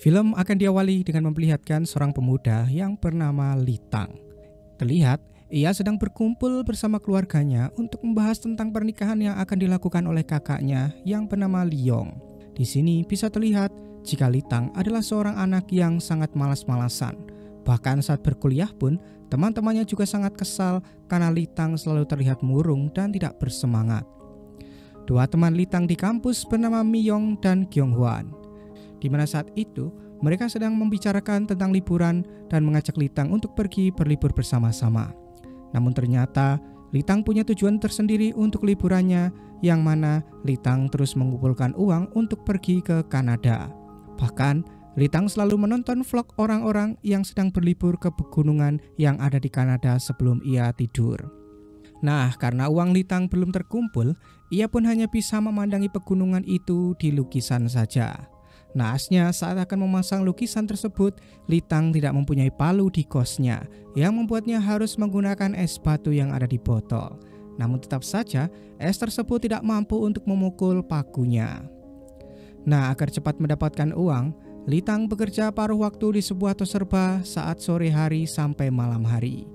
Film akan diawali dengan memperlihatkan seorang pemuda yang bernama Litang. Terlihat ia sedang berkumpul bersama keluarganya untuk membahas tentang pernikahan yang akan dilakukan oleh kakaknya yang bernama Liong. Di sini bisa terlihat jika Litang adalah seorang anak yang sangat malas-malasan. Bahkan saat berkuliah pun teman-temannya juga sangat kesal karena Litang selalu terlihat murung dan tidak bersemangat. Dua teman Litang di kampus bernama Miyong dan Kyonghwan. Di mana saat itu mereka sedang membicarakan tentang liburan dan mengajak Litang untuk pergi berlibur bersama-sama. Namun ternyata Litang punya tujuan tersendiri untuk liburannya, yang mana Litang terus mengumpulkan uang untuk pergi ke Kanada. Bahkan Litang selalu menonton vlog orang-orang yang sedang berlibur ke pegunungan yang ada di Kanada sebelum ia tidur. Nah, karena uang Litang belum terkumpul, ia pun hanya bisa memandangi pegunungan itu di lukisan saja. Naasnya saat akan memasang lukisan tersebut, Litang tidak mempunyai palu di kosnya, yang membuatnya harus menggunakan es batu yang ada di botol. Namun tetap saja, es tersebut tidak mampu untuk memukul pakunya. Nah, agar cepat mendapatkan uang, Litang bekerja paruh waktu di sebuah toserba saat sore hari sampai malam hari.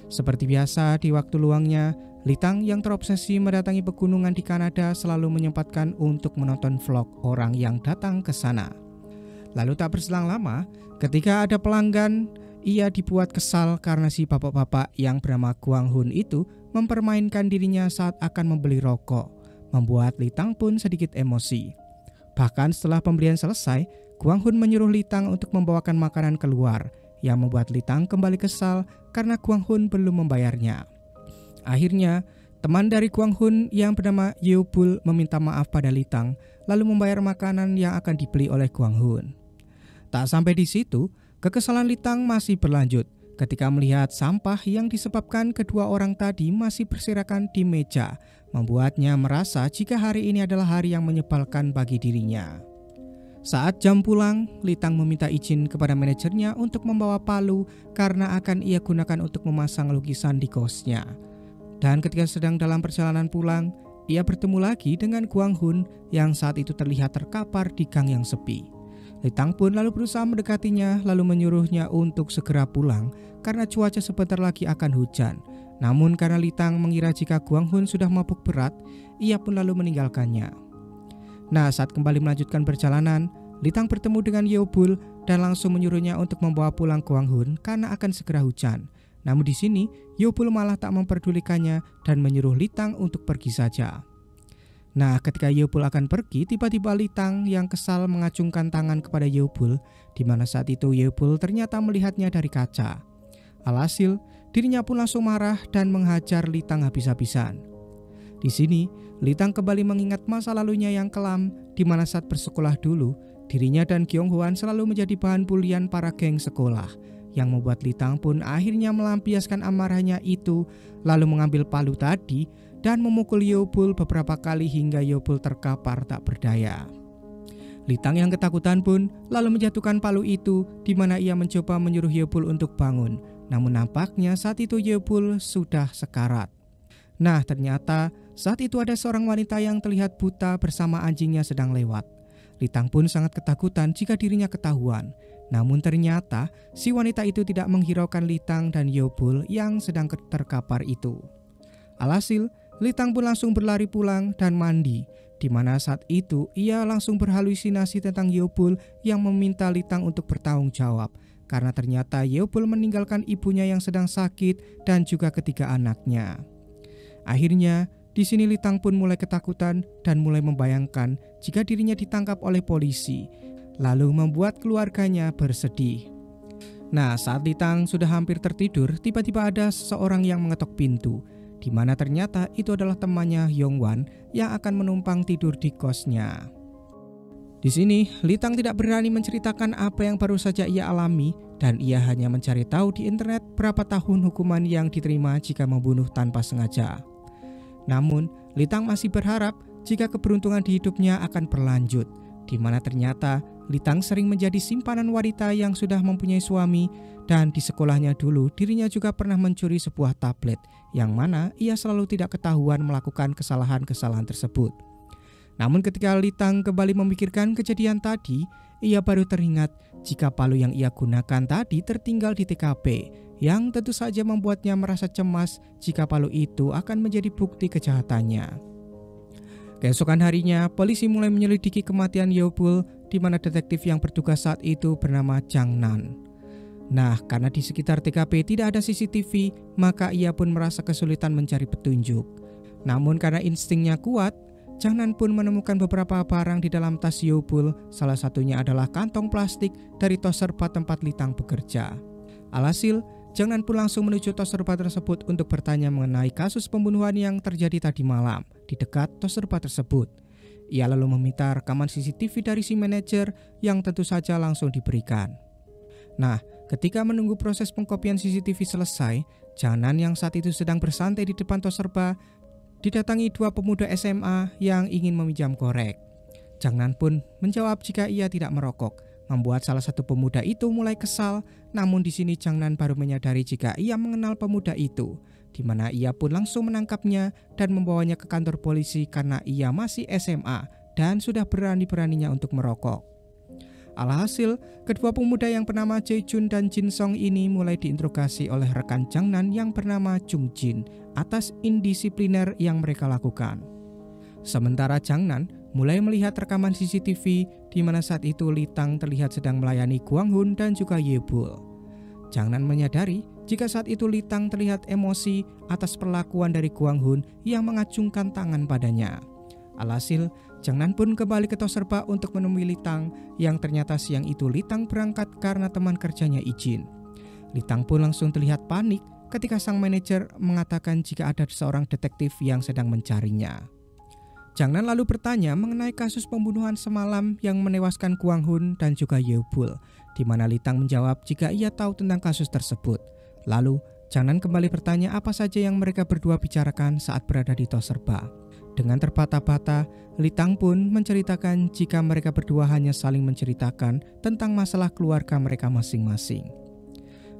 Seperti biasa di waktu luangnya, Litang yang terobsesi mendatangi pegunungan di Kanada selalu menyempatkan untuk menonton vlog orang yang datang ke sana. Lalu tak berselang lama, ketika ada pelanggan, ia dibuat kesal karena si bapak-bapak yang bernama Kwang Hun itu mempermainkan dirinya saat akan membeli rokok, membuat Litang pun sedikit emosi. Bahkan setelah pembelian selesai, Kwang Hun menyuruh Litang untuk membawakan makanan keluar, yang membuat Litang kembali kesal karena Kwang Hun belum membayarnya. Akhirnya, teman dari Kwang Hun yang bernama Yeobul meminta maaf pada Litang, lalu membayar makanan yang akan dibeli oleh Kwang Hun. Tak sampai di situ, kekesalan Litang masih berlanjut ketika melihat sampah yang disebabkan kedua orang tadi masih berserakan di meja, membuatnya merasa jika hari ini adalah hari yang menyebalkan bagi dirinya. Saat jam pulang, Litang meminta izin kepada manajernya untuk membawa palu karena akan ia gunakan untuk memasang lukisan di kosnya. Dan ketika sedang dalam perjalanan pulang, ia bertemu lagi dengan Kwang Hun yang saat itu terlihat terkapar di gang yang sepi. Litang pun lalu berusaha mendekatinya lalu menyuruhnya untuk segera pulang karena cuaca sebentar lagi akan hujan. Namun karena Litang mengira jika Kwang Hun sudah mabuk berat, ia pun lalu meninggalkannya. Nah, saat kembali melanjutkan perjalanan, Litang bertemu dengan Yeobul dan langsung menyuruhnya untuk membawa pulang Kwang Hun karena akan segera hujan. Namun di sini, Yeobul malah tak memperdulikannya dan menyuruh Litang untuk pergi saja. Nah, ketika Yeobul akan pergi, tiba-tiba Litang yang kesal mengacungkan tangan kepada Yeobul, di mana saat itu Yeobul ternyata melihatnya dari kaca. Alhasil, dirinya pun langsung marah dan menghajar Litang habis-habisan. Di sini, Litang kembali mengingat masa lalunya yang kelam, di mana saat bersekolah dulu, dirinya dan Kyonghwan selalu menjadi bahan bulian para geng sekolah, yang membuat Litang pun akhirnya melampiaskan amarahnya itu, lalu mengambil palu tadi dan memukul Yeobul beberapa kali hingga Yeobul terkapar tak berdaya. Litang yang ketakutan pun lalu menjatuhkan palu itu, di mana ia mencoba menyuruh Yeobul untuk bangun, namun nampaknya saat itu Yeobul sudah sekarat. Nah, ternyata saat itu ada seorang wanita yang terlihat buta bersama anjingnya sedang lewat. Litang pun sangat ketakutan jika dirinya ketahuan. Namun ternyata si wanita itu tidak menghiraukan Litang dan Yeobul yang sedang terkapar itu. Alhasil, Litang pun langsung berlari pulang dan mandi, di mana saat itu ia langsung berhalusinasi tentang Yeobul yang meminta Litang untuk bertanggung jawab, karena ternyata Yeobul meninggalkan ibunya yang sedang sakit dan juga ketiga anaknya. Akhirnya, di sini Litang pun mulai ketakutan dan mulai membayangkan jika dirinya ditangkap oleh polisi, lalu membuat keluarganya bersedih. Nah, saat Litang sudah hampir tertidur, tiba-tiba ada seseorang yang mengetok pintu, di mana ternyata itu adalah temannya Yongwan yang akan menumpang tidur di kosnya. Di sini, Litang tidak berani menceritakan apa yang baru saja ia alami, dan ia hanya mencari tahu di internet berapa tahun hukuman yang diterima jika membunuh tanpa sengaja. Namun, Litang masih berharap jika keberuntungan di hidupnya akan berlanjut, di mana ternyata Litang sering menjadi simpanan wanita yang sudah mempunyai suami, dan di sekolahnya dulu dirinya juga pernah mencuri sebuah tablet, yang mana ia selalu tidak ketahuan melakukan kesalahan-kesalahan tersebut. Namun ketika Litang kembali memikirkan kejadian tadi, ia baru teringat jika palu yang ia gunakan tadi tertinggal di TKP, yang tentu saja membuatnya merasa cemas jika palu itu akan menjadi bukti kejahatannya. Keesokan harinya, polisi mulai menyelidiki kematian Yeobul, di mana detektif yang bertugas saat itu bernama Jang Nan. Nah, karena di sekitar TKP tidak ada CCTV, maka ia pun merasa kesulitan mencari petunjuk. Namun karena instingnya kuat, Jang Nan pun menemukan beberapa barang di dalam tas Yeobul, salah satunya adalah kantong plastik dari tos serba tempat Litang bekerja. Alhasil, Jang Nan pun langsung menuju tos serba tersebut untuk bertanya mengenai kasus pembunuhan yang terjadi tadi malam di dekat tos serba tersebut. Ia lalu meminta rekaman CCTV dari si manajer yang tentu saja langsung diberikan. Nah, ketika menunggu proses pengkopian CCTV selesai, Jang Nan yang saat itu sedang bersantai di depan tos serba didatangi dua pemuda SMA yang ingin meminjam korek. Jang Nan pun menjawab jika ia tidak merokok, membuat salah satu pemuda itu mulai kesal. Namun di sini Jang Nan baru menyadari jika ia mengenal pemuda itu, di mana ia pun langsung menangkapnya dan membawanya ke kantor polisi karena ia masih SMA dan sudah berani-beraninya untuk merokok. Alhasil, kedua pemuda yang bernama Jae Jun dan Jin Song ini mulai diinterogasi oleh rekan Jang Nan yang bernama Jung Jin atas indisipliner yang mereka lakukan. Sementara Jang Nan mulai melihat rekaman CCTV di mana saat itu Litang terlihat sedang melayani Kwang Hun dan juga Yeobul. Jang Nan menyadari jika saat itu Litang terlihat emosi atas perlakuan dari Kwang Hun yang mengacungkan tangan padanya. Alhasil, Jang Nan pun kembali ke tos serba untuk menemui Litang, yang ternyata siang itu Litang berangkat karena teman kerjanya izin. Litang pun langsung terlihat panik ketika sang manajer mengatakan jika ada seorang detektif yang sedang mencarinya. Jang Nan lalu bertanya mengenai kasus pembunuhan semalam yang menewaskan Kwang Hun dan juga Yeobul, di mana Litang menjawab jika ia tahu tentang kasus tersebut. Lalu, Jang Nan kembali bertanya apa saja yang mereka berdua bicarakan saat berada di tos serba. Dengan terbata-bata, Litang pun menceritakan jika mereka berdua hanya saling menceritakan tentang masalah keluarga mereka masing-masing.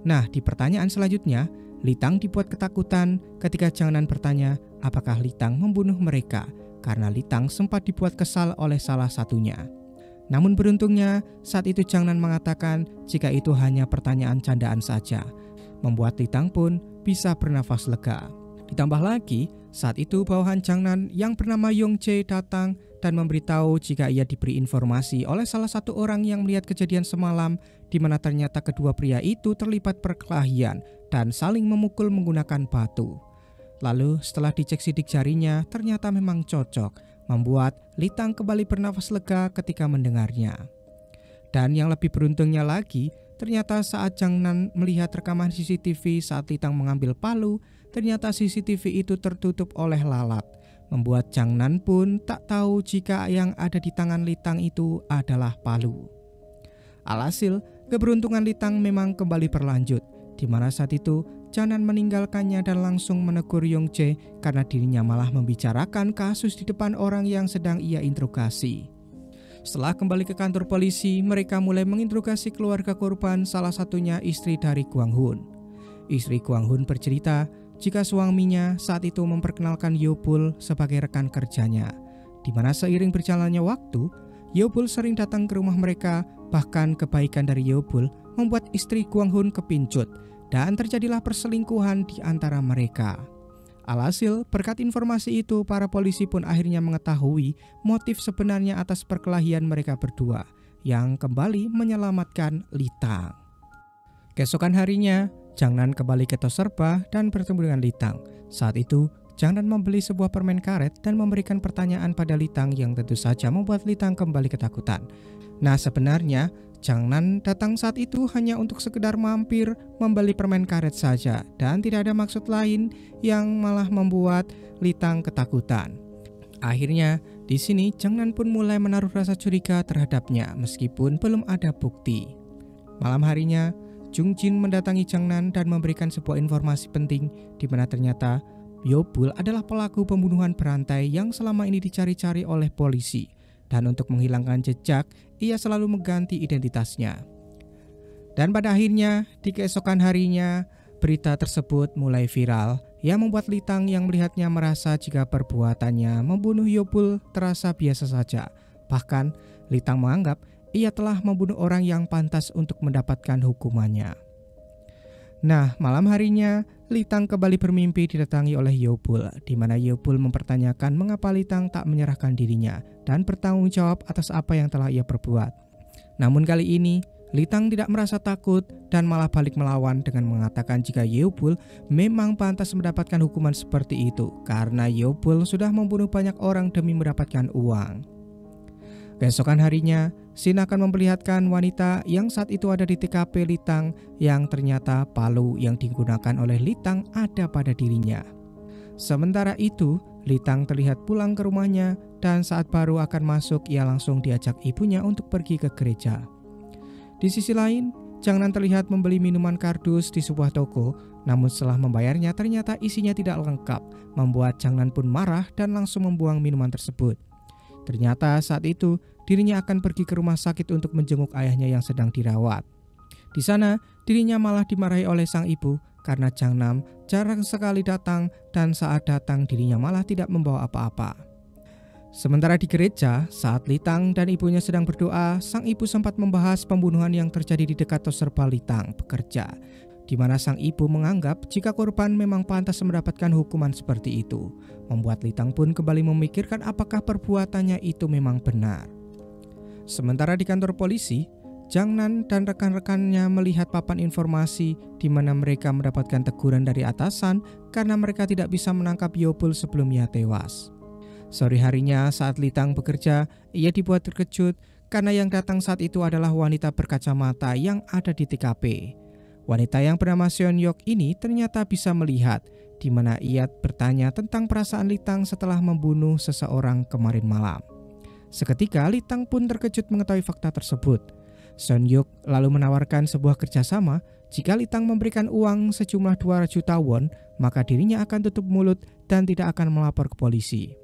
Nah, di pertanyaan selanjutnya, Litang dibuat ketakutan ketika Jang Nan bertanya apakah Litang membunuh mereka, karena Litang sempat dibuat kesal oleh salah satunya. Namun beruntungnya, saat itu Jang Nan mengatakan jika itu hanya pertanyaan candaan saja, membuat Litang pun bisa bernafas lega. Ditambah lagi, saat itu bawahan Jang Nan yang bernama Yong Jae datang dan memberitahu jika ia diberi informasi oleh salah satu orang yang melihat kejadian semalam, di mana ternyata kedua pria itu terlibat perkelahian dan saling memukul menggunakan batu. Lalu setelah dicek sidik jarinya, ternyata memang cocok, membuat Litang kembali bernafas lega ketika mendengarnya. Dan yang lebih beruntungnya lagi, ternyata saat Jang Nan melihat rekaman CCTV saat Litang mengambil palu, ternyata CCTV itu tertutup oleh lalat, membuat Jang Nan pun tak tahu jika yang ada di tangan Litang itu adalah palu. Alhasil, keberuntungan Litang memang kembali berlanjut, di mana saat itu Jang Nan meninggalkannya dan langsung menegur Yong Jae karena dirinya malah membicarakan kasus di depan orang yang sedang ia interogasi. Setelah kembali ke kantor polisi, mereka mulai menginterogasi keluarga korban, salah satunya istri dari Kwang Hun. Istri Kwang Hun bercerita jika suaminya saat itu memperkenalkan Yeobul sebagai rekan kerjanya, di mana seiring berjalannya waktu, Yeobul sering datang ke rumah mereka. Bahkan kebaikan dari Yeobul membuat istri Kwang Hun kepincut dan terjadilah perselingkuhan di antara mereka. Alhasil, berkat informasi itu, para polisi pun akhirnya mengetahui motif sebenarnya atas perkelahian mereka berdua, yang kembali menyelamatkan Litang. Keesokan harinya, Jang Nan kembali ke tos serba dan bertemu dengan Litang. Saat itu, Jang Nan membeli sebuah permen karet dan memberikan pertanyaan pada Litang yang tentu saja membuat Litang kembali ketakutan. Nah, sebenarnya Jang Nan datang saat itu hanya untuk sekedar mampir membeli permen karet saja dan tidak ada maksud lain yang malah membuat Litang ketakutan. Akhirnya, di sini Jang Nan pun mulai menaruh rasa curiga terhadapnya meskipun belum ada bukti. Malam harinya, Jung Jin mendatangi Jang Nan dan memberikan sebuah informasi penting di mana ternyata Yeobul adalah pelaku pembunuhan berantai yang selama ini dicari-cari oleh polisi. Dan untuk menghilangkan jejak, ia selalu mengganti identitasnya. Dan pada akhirnya, di keesokan harinya, berita tersebut mulai viral, yang membuat Litang yang melihatnya merasa jika perbuatannya membunuh Yopul terasa biasa saja. Bahkan Litang menganggap ia telah membunuh orang yang pantas untuk mendapatkan hukumannya. Nah, malam harinya Litang kembali bermimpi didatangi oleh Yopul, di mana Yopul mempertanyakan mengapa Litang tak menyerahkan dirinya dan bertanggung jawab atas apa yang telah ia perbuat. Namun kali ini Litang tidak merasa takut dan malah balik melawan dengan mengatakan jika Yopul memang pantas mendapatkan hukuman seperti itu karena Yopul sudah membunuh banyak orang demi mendapatkan uang. Keesokan harinya, Shin akan memperlihatkan wanita yang saat itu ada di TKP Litang yang ternyata palu yang digunakan oleh Litang ada pada dirinya. Sementara itu, Litang terlihat pulang ke rumahnya dan saat baru akan masuk ia langsung diajak ibunya untuk pergi ke gereja. Di sisi lain, Jang Nan terlihat membeli minuman kardus di sebuah toko, namun setelah membayarnya ternyata isinya tidak lengkap, membuat Jang Nan pun marah dan langsung membuang minuman tersebut. Ternyata saat itu dirinya akan pergi ke rumah sakit untuk menjenguk ayahnya yang sedang dirawat. Di sana, dirinya malah dimarahi oleh sang ibu karena Jang Nan jarang sekali datang dan saat datang dirinya malah tidak membawa apa-apa. Sementara di gereja, saat Litang dan ibunya sedang berdoa, sang ibu sempat membahas pembunuhan yang terjadi di dekat Toserba Litang bekerja, di mana sang ibu menganggap jika korban memang pantas mendapatkan hukuman seperti itu, membuat Litang pun kembali memikirkan apakah perbuatannya itu memang benar. Sementara di kantor polisi, Jang Nan dan rekan-rekannya melihat papan informasi di mana mereka mendapatkan teguran dari atasan karena mereka tidak bisa menangkap Yopul sebelum ia tewas. Sore harinya saat Litang bekerja, ia dibuat terkejut karena yang datang saat itu adalah wanita berkacamata yang ada di TKP. Wanita yang bernama Seon Yok ini ternyata bisa melihat, di mana ia bertanya tentang perasaan Litang setelah membunuh seseorang kemarin malam. Seketika Litang pun terkejut mengetahui fakta tersebut. Seon Yok lalu menawarkan sebuah kerjasama. Jika Litang memberikan uang sejumlah 2 juta won, maka dirinya akan tutup mulut dan tidak akan melapor ke polisi.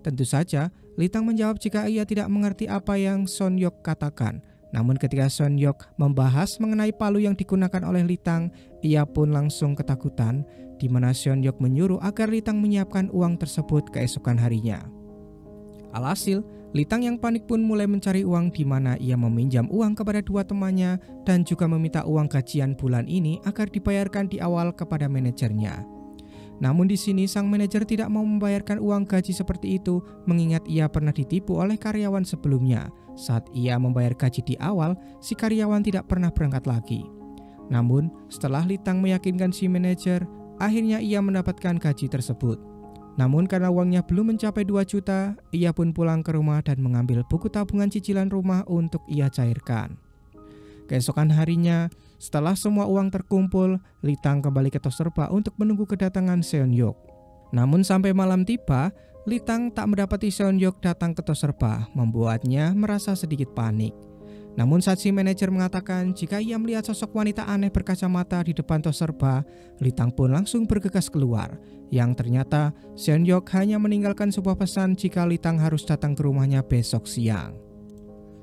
Tentu saja, Litang menjawab jika ia tidak mengerti apa yang Seon Yok katakan. Namun ketika Seon Yok membahas mengenai palu yang digunakan oleh Litang, ia pun langsung ketakutan, di mana Seon Yok menyuruh agar Litang menyiapkan uang tersebut keesokan harinya. Alhasil, Litang yang panik pun mulai mencari uang di mana ia meminjam uang kepada 2 temannya dan juga meminta uang gajian bulan ini agar dibayarkan di awal kepada manajernya. Namun di sini sang manajer tidak mau membayarkan uang gaji seperti itu mengingat ia pernah ditipu oleh karyawan sebelumnya. Saat ia membayar gaji di awal, si karyawan tidak pernah berangkat lagi. Namun setelah Litang meyakinkan si manajer, akhirnya ia mendapatkan gaji tersebut. Namun karena uangnya belum mencapai 2 juta, ia pun pulang ke rumah dan mengambil buku tabungan cicilan rumah untuk ia cairkan. Keesokan harinya, setelah semua uang terkumpul, Litang kembali ke Toserba untuk menunggu kedatangan Seon Yok. Namun sampai malam tiba, Litang tak mendapati Seon Yok datang ke Toserba, membuatnya merasa sedikit panik. Namun saat si manajer mengatakan jika ia melihat sosok wanita aneh berkacamata di depan Toserba, Litang pun langsung bergegas keluar. Yang ternyata Seon Yok hanya meninggalkan sebuah pesan jika Litang harus datang ke rumahnya besok siang.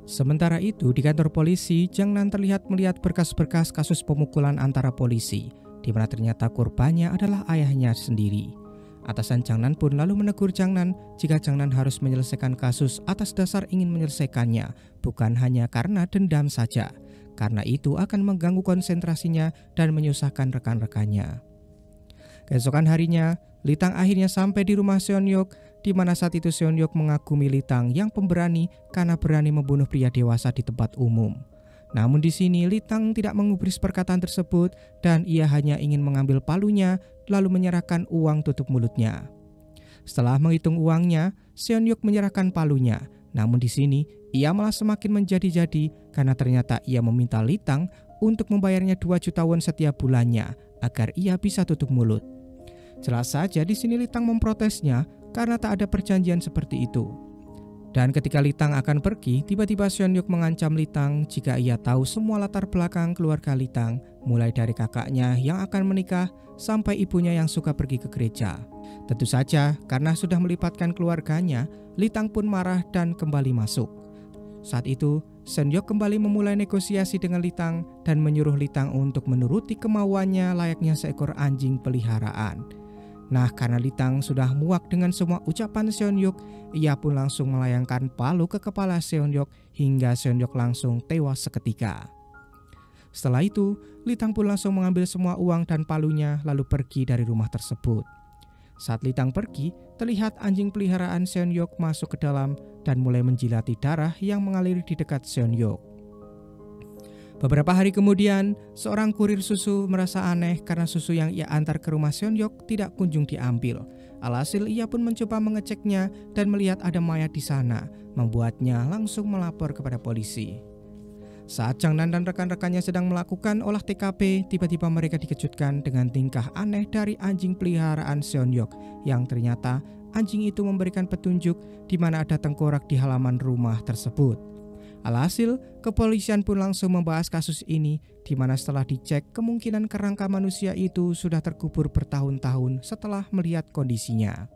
Sementara itu di kantor polisi, Jang Nan terlihat melihat berkas-berkas kasus pemukulan antara polisi, di mana ternyata korbannya adalah ayahnya sendiri. Atasan Jang Nan pun lalu menegur Jang Nan jika Jang Nan harus menyelesaikan kasus atas dasar ingin menyelesaikannya, bukan hanya karena dendam saja, karena itu akan mengganggu konsentrasinya dan menyusahkan rekan-rekannya. Keesokan harinya, Litang akhirnya sampai di rumah Seon Yok, di mana saat itu Seon Yok mengagumi Litang yang pemberani karena berani membunuh pria dewasa di tempat umum. Namun di sini Litang tidak mengubris perkataan tersebut dan ia hanya ingin mengambil palunya lalu menyerahkan uang tutup mulutnya. Setelah menghitung uangnya, Seon Yok menyerahkan palunya. Namun di sini ia malah semakin menjadi-jadi karena ternyata ia meminta Litang untuk membayarnya 2 juta won setiap bulannya agar ia bisa tutup mulut. Jelas saja di sini Litang memprotesnya karena tak ada perjanjian seperti itu. Dan ketika Litang akan pergi, tiba-tiba Seon Yok mengancam Litang jika ia tahu semua latar belakang keluarga Litang, mulai dari kakaknya yang akan menikah sampai ibunya yang suka pergi ke gereja. Tentu saja karena sudah melibatkan keluarganya, Litang pun marah dan kembali masuk. Saat itu, Seon Yok kembali memulai negosiasi dengan Litang dan menyuruh Litang untuk menuruti kemauannya layaknya seekor anjing peliharaan. Nah, karena Litang sudah muak dengan semua ucapan Seonhyuk, ia pun langsung melayangkan palu ke kepala Seonhyuk hingga Seonhyuk langsung tewas seketika. Setelah itu, Litang pun langsung mengambil semua uang dan palunya lalu pergi dari rumah tersebut. Saat Litang pergi, terlihat anjing peliharaan Seonhyuk masuk ke dalam dan mulai menjilati darah yang mengalir di dekat Seonhyuk. Beberapa hari kemudian, seorang kurir susu merasa aneh karena susu yang ia antar ke rumah Seonhyuk tidak kunjung diambil. Alhasil ia pun mencoba mengeceknya dan melihat ada mayat di sana, membuatnya langsung melapor kepada polisi. Saat Jangnan dan rekan-rekannya sedang melakukan olah TKP, tiba-tiba mereka dikejutkan dengan tingkah aneh dari anjing peliharaan Seonhyuk yang ternyata anjing itu memberikan petunjuk di mana ada tengkorak di halaman rumah tersebut. Alhasil, kepolisian pun langsung membahas kasus ini, di mana setelah dicek kemungkinan kerangka manusia itu sudah terkubur bertahun-tahun setelah melihat kondisinya.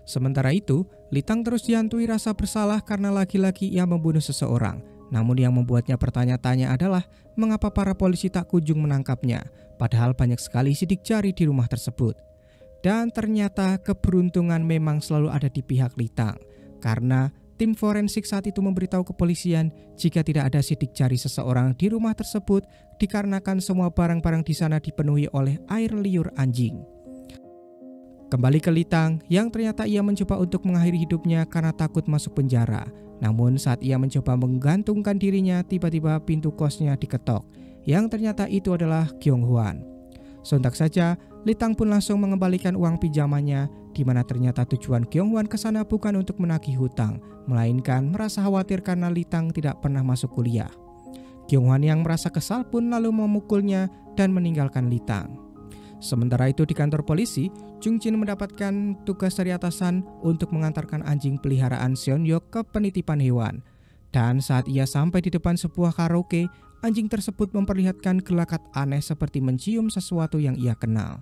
Sementara itu, Litang terus dihantui rasa bersalah karena lagi-lagi ia membunuh seseorang. Namun yang membuatnya bertanya-tanya adalah mengapa para polisi tak kunjung menangkapnya, padahal banyak sekali sidik jari di rumah tersebut. Dan ternyata keberuntungan memang selalu ada di pihak Litang, karena tim forensik saat itu memberitahu kepolisian jika tidak ada sidik jari seseorang di rumah tersebut dikarenakan semua barang-barang di sana dipenuhi oleh air liur anjing. Kembali ke Litang yang ternyata ia mencoba untuk mengakhiri hidupnya karena takut masuk penjara. Namun saat ia mencoba menggantungkan dirinya, tiba-tiba pintu kosnya diketok, yang ternyata itu adalah Kyung-hwan. Sontak saja, Litang pun langsung mengembalikan uang pinjamannya, di mana ternyata tujuan Kyung-hwan ke sana bukan untuk menagih hutang, melainkan merasa khawatir karena Litang tidak pernah masuk kuliah. Kyung-hwan yang merasa kesal pun lalu memukulnya dan meninggalkan Litang. Sementara itu di kantor polisi, Jung Jin mendapatkan tugas dari atasan untuk mengantarkan anjing peliharaan Seonhyuk ke penitipan hewan. Dan saat ia sampai di depan sebuah karaoke, anjing tersebut memperlihatkan gelagat aneh seperti mencium sesuatu yang ia kenal.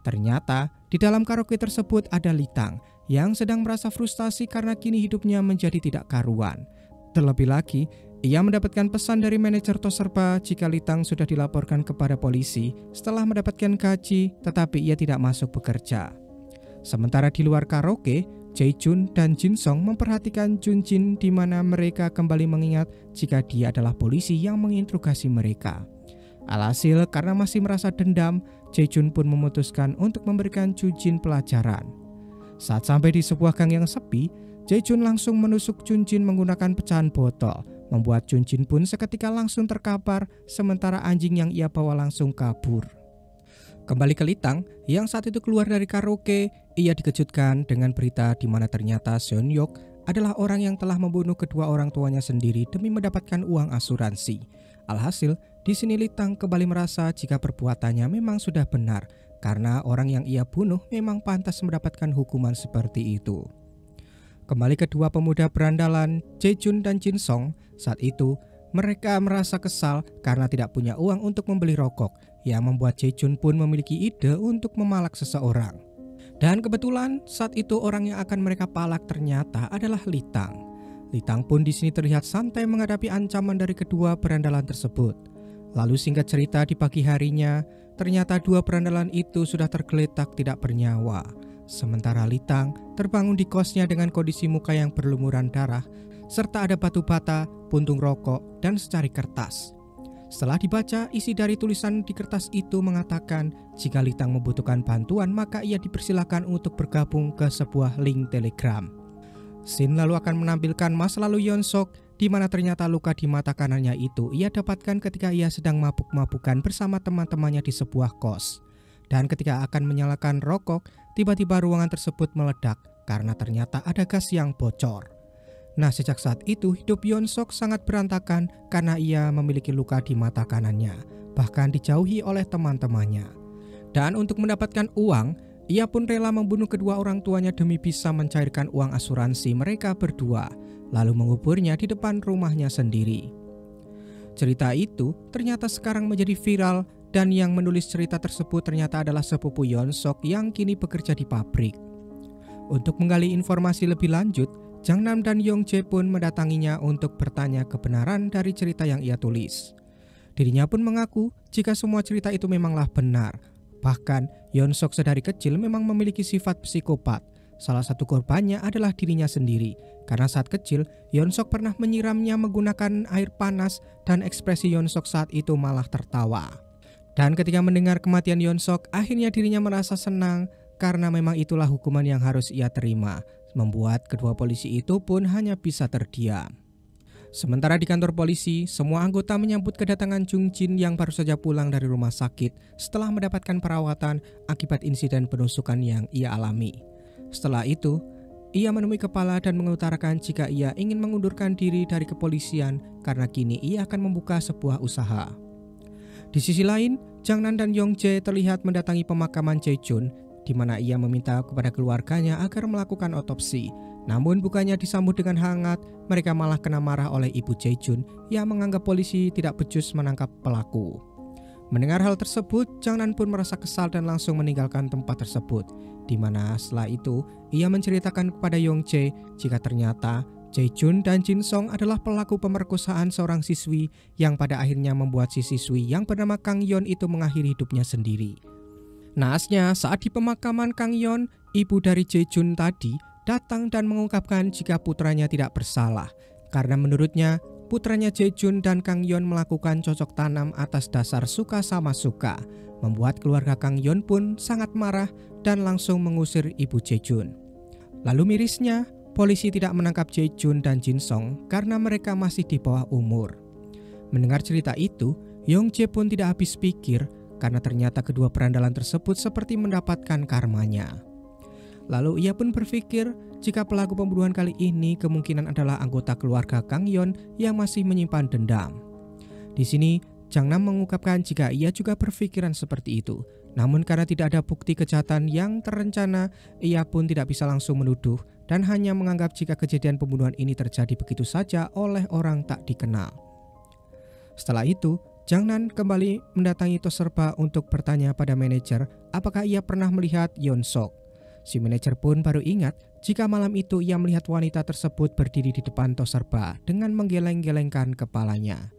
Ternyata di dalam karaoke tersebut ada Litang yang sedang merasa frustasi karena kini hidupnya menjadi tidak karuan. Terlebih lagi, ia mendapatkan pesan dari manajer Toserba jika Litang sudah dilaporkan kepada polisi setelah mendapatkan gaji, tetapi ia tidak masuk bekerja. Sementara di luar karaoke, Jae-jun dan Jin-song memperhatikan Jun-jin di mana mereka kembali mengingat jika dia adalah polisi yang menginterogasi mereka. Alhasil karena masih merasa dendam, Jae-jun pun memutuskan untuk memberikan Jun-jin pelajaran. Saat sampai di sebuah gang yang sepi, Jae-jun langsung menusuk Jun-jin menggunakan pecahan botol, membuat Jun-jin pun seketika langsung terkapar, sementara anjing yang ia bawa langsung kabur. Kembali ke Litang, yang saat itu keluar dari karaoke, ia dikejutkan dengan berita di mana ternyata Seonhyuk adalah orang yang telah membunuh kedua orang tuanya sendiri demi mendapatkan uang asuransi. Alhasil, di sini Litang kembali merasa jika perbuatannya memang sudah benar, karena orang yang ia bunuh memang pantas mendapatkan hukuman seperti itu. Kembali kedua pemuda berandalan, Jae-jun dan Jin-song, saat itu mereka merasa kesal karena tidak punya uang untuk membeli rokok, yang membuat Jae-jun pun memiliki ide untuk memalak seseorang. Dan kebetulan saat itu orang yang akan mereka palak ternyata adalah Litang. Litang pun di sini terlihat santai menghadapi ancaman dari kedua berandalan tersebut. Lalu singkat cerita di pagi harinya, ternyata dua berandalan itu sudah tergeletak tidak bernyawa. Sementara Litang terbangun di kosnya dengan kondisi muka yang berlumuran darah, serta ada batu bata, puntung rokok, dan secari kertas. Setelah dibaca, isi dari tulisan di kertas itu mengatakan jika Litang membutuhkan bantuan maka ia dipersilakan untuk bergabung ke sebuah link Telegram. Scene lalu akan menampilkan masa lalu Yeon-sok, di mana ternyata luka di mata kanannya itu ia dapatkan ketika ia sedang mabuk-mabukan bersama teman-temannya di sebuah kos. Dan ketika akan menyalakan rokok, tiba-tiba ruangan tersebut meledak karena ternyata ada gas yang bocor. Nah, sejak saat itu hidup Yeon-sok sangat berantakan karena ia memiliki luka di mata kanannya, bahkan dijauhi oleh teman-temannya. Dan untuk mendapatkan uang, ia pun rela membunuh kedua orang tuanya demi bisa mencairkan uang asuransi mereka berdua, lalu menguburnya di depan rumahnya sendiri. Cerita itu ternyata sekarang menjadi viral, dan yang menulis cerita tersebut ternyata adalah sepupu Yeon-sok yang kini bekerja di pabrik. Untuk menggali informasi lebih lanjut, Jangnam dan Yongjae pun mendatanginya untuk bertanya kebenaran dari cerita yang ia tulis. Dirinya pun mengaku jika semua cerita itu memanglah benar. Bahkan, Yeon Sok sedari kecil memang memiliki sifat psikopat. Salah satu korbannya adalah dirinya sendiri. Karena saat kecil, Yeon Sok pernah menyiramnya menggunakan air panas dan ekspresi Yeon Sok saat itu malah tertawa. Dan ketika mendengar kematian Yeon Sok, akhirnya dirinya merasa senang karena memang itulah hukuman yang harus ia terima. Membuat kedua polisi itu pun hanya bisa terdiam. Sementara di kantor polisi, semua anggota menyambut kedatangan Jung Jin yang baru saja pulang dari rumah sakit setelah mendapatkan perawatan akibat insiden penusukan yang ia alami. Setelah itu, ia menemui kepala dan mengutarakan jika ia ingin mengundurkan diri dari kepolisian karena kini ia akan membuka sebuah usaha. Di sisi lain, Jangnan dan Yongjae terlihat mendatangi pemakaman Jae-jun, di mana ia meminta kepada keluarganya agar melakukan otopsi. Namun bukannya disambut dengan hangat, mereka malah kena marah oleh ibu Jae-jun yang menganggap polisi tidak becus menangkap pelaku. Mendengar hal tersebut, Jangnan pun merasa kesal dan langsung meninggalkan tempat tersebut, di mana setelah itu ia menceritakan kepada Yongjae jika ternyata Jae-jun dan Jin Song adalah pelaku pemerkosaan seorang siswi yang pada akhirnya membuat si siswi yang bernama Kang Yeon itu mengakhiri hidupnya sendiri. Naasnya, saat di pemakaman Kang Yeon, ibu dari Jae-jun tadi datang dan mengungkapkan jika putranya tidak bersalah, karena menurutnya putranya Jae-jun dan Kang Yeon melakukan cocok tanam atas dasar suka sama suka, membuat keluarga Kang Yeon pun sangat marah dan langsung mengusir ibu Jae-jun. Lalu mirisnya, polisi tidak menangkap Jae-jun dan Jin Song karena mereka masih di bawah umur. Mendengar cerita itu, Yongjae pun tidak habis pikir karena ternyata kedua perandalan tersebut seperti mendapatkan karmanya. Lalu ia pun berpikir jika pelaku pembunuhan kali ini kemungkinan adalah anggota keluarga Kang Yeon yang masih menyimpan dendam. Di sini, Jangnam mengungkapkan jika ia juga berpikiran seperti itu. Namun karena tidak ada bukti kejahatan yang terencana, ia pun tidak bisa langsung menuduh dan hanya menganggap jika kejadian pembunuhan ini terjadi begitu saja oleh orang tak dikenal. Setelah itu, Jangnan kembali mendatangi Toserba untuk bertanya pada manajer apakah ia pernah melihat Yeon Sok. Si manajer pun baru ingat jika malam itu ia melihat wanita tersebut berdiri di depan Toserba dengan menggeleng-gelengkan kepalanya.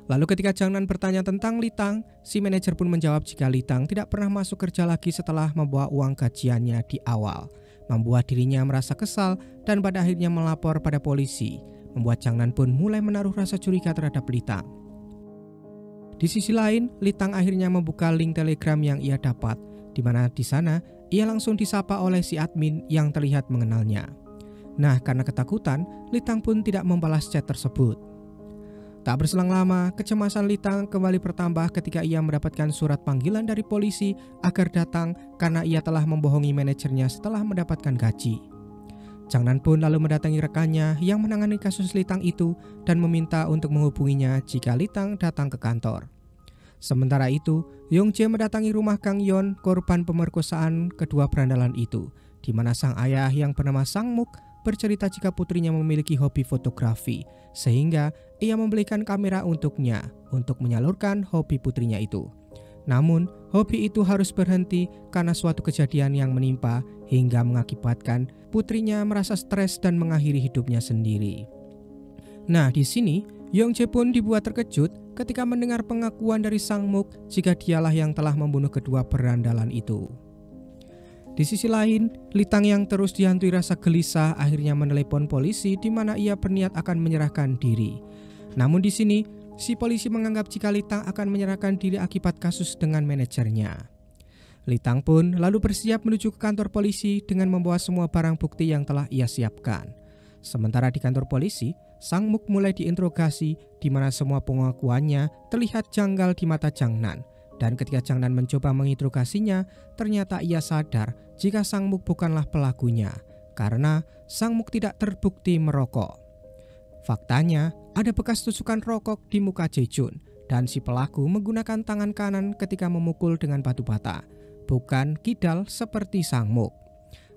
Lalu ketika Jangnan bertanya tentang Litang, si manajer pun menjawab jika Litang tidak pernah masuk kerja lagi setelah membawa uang gajiannya di awal, membuat dirinya merasa kesal dan pada akhirnya melapor pada polisi, membuat Jangnan pun mulai menaruh rasa curiga terhadap Litang. Di sisi lain, Litang akhirnya membuka link Telegram yang ia dapat, di mana di sana ia langsung disapa oleh si admin yang terlihat mengenalnya. Nah, karena ketakutan, Litang pun tidak membalas chat tersebut. Tak berselang lama, kecemasan Litang kembali bertambah ketika ia mendapatkan surat panggilan dari polisi agar datang karena ia telah membohongi manajernya setelah mendapatkan gaji. Jangnan pun lalu mendatangi rekannya yang menangani kasus Litang itu dan meminta untuk menghubunginya jika Litang datang ke kantor. Sementara itu, Yongjae mendatangi rumah Kang Yeon, korban pemerkosaan kedua berandalan itu, di mana sang ayah yang bernama Sang-muk bercerita jika putrinya memiliki hobi fotografi, sehingga ia membelikan kamera untuknya untuk menyalurkan hobi putrinya itu. Namun, hobi itu harus berhenti karena suatu kejadian yang menimpa hingga mengakibatkan putrinya merasa stres dan mengakhiri hidupnya sendiri. Nah, di sini Yongjae pun dibuat terkejut ketika mendengar pengakuan dari Sang-muk jika dialah yang telah membunuh kedua berandalan itu. Di sisi lain, Litang yang terus dihantui rasa gelisah akhirnya menelepon polisi di mana ia berniat akan menyerahkan diri. Namun di sini, si polisi menganggap jika Litang akan menyerahkan diri akibat kasus dengan manajernya. Litang pun lalu bersiap menuju ke kantor polisi dengan membawa semua barang bukti yang telah ia siapkan. Sementara di kantor polisi, Sang-muk mulai diinterogasi di mana semua pengakuannya terlihat janggal di mata Jangnan. Dan ketika Jangnan mencoba menginterogasinya, ternyata ia sadar jika Sang-muk bukanlah pelakunya karena Sang-muk tidak terbukti merokok. Faktanya, ada bekas tusukan rokok di muka Jae-jun dan si pelaku menggunakan tangan kanan ketika memukul dengan batu bata, bukan kidal seperti Sang-muk.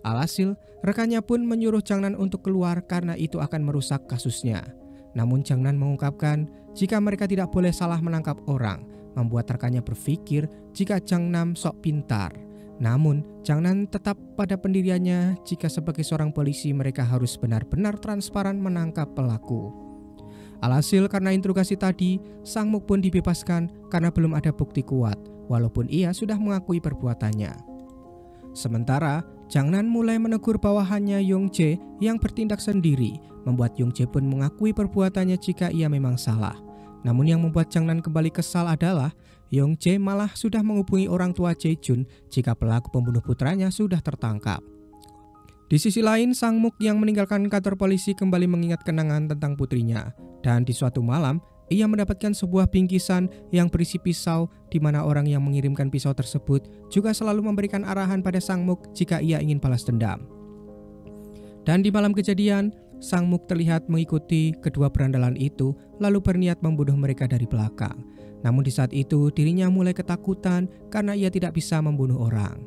Alhasil, rekannya pun menyuruh Jangnan untuk keluar karena itu akan merusak kasusnya. Namun Jangnan mengungkapkan jika mereka tidak boleh salah menangkap orang, membuat rekannya berpikir jika Jangnam sok pintar. Namun, Jangnan tetap pada pendiriannya jika sebagai seorang polisi mereka harus benar-benar transparan menangkap pelaku. Alhasil karena interogasi tadi, Sang-muk pun dibebaskan karena belum ada bukti kuat walaupun ia sudah mengakui perbuatannya. Sementara Jangnan mulai menegur bawahannya Yongjae yang bertindak sendiri, membuat Yongjae pun mengakui perbuatannya jika ia memang salah. Namun yang membuat Jangnan kembali kesal adalah Yongjae malah sudah menghubungi orang tua Jae-jun jika pelaku pembunuh putranya sudah tertangkap. Di sisi lain, Sang-muk yang meninggalkan kantor polisi kembali mengingat kenangan tentang putrinya. Dan di suatu malam, ia mendapatkan sebuah bingkisan yang berisi pisau, di mana orang yang mengirimkan pisau tersebut juga selalu memberikan arahan pada Sang-muk jika ia ingin balas dendam. Dan di malam kejadian, Sang-muk terlihat mengikuti kedua berandalan itu, lalu berniat membunuh mereka dari belakang. Namun di saat itu dirinya mulai ketakutan karena ia tidak bisa membunuh orang.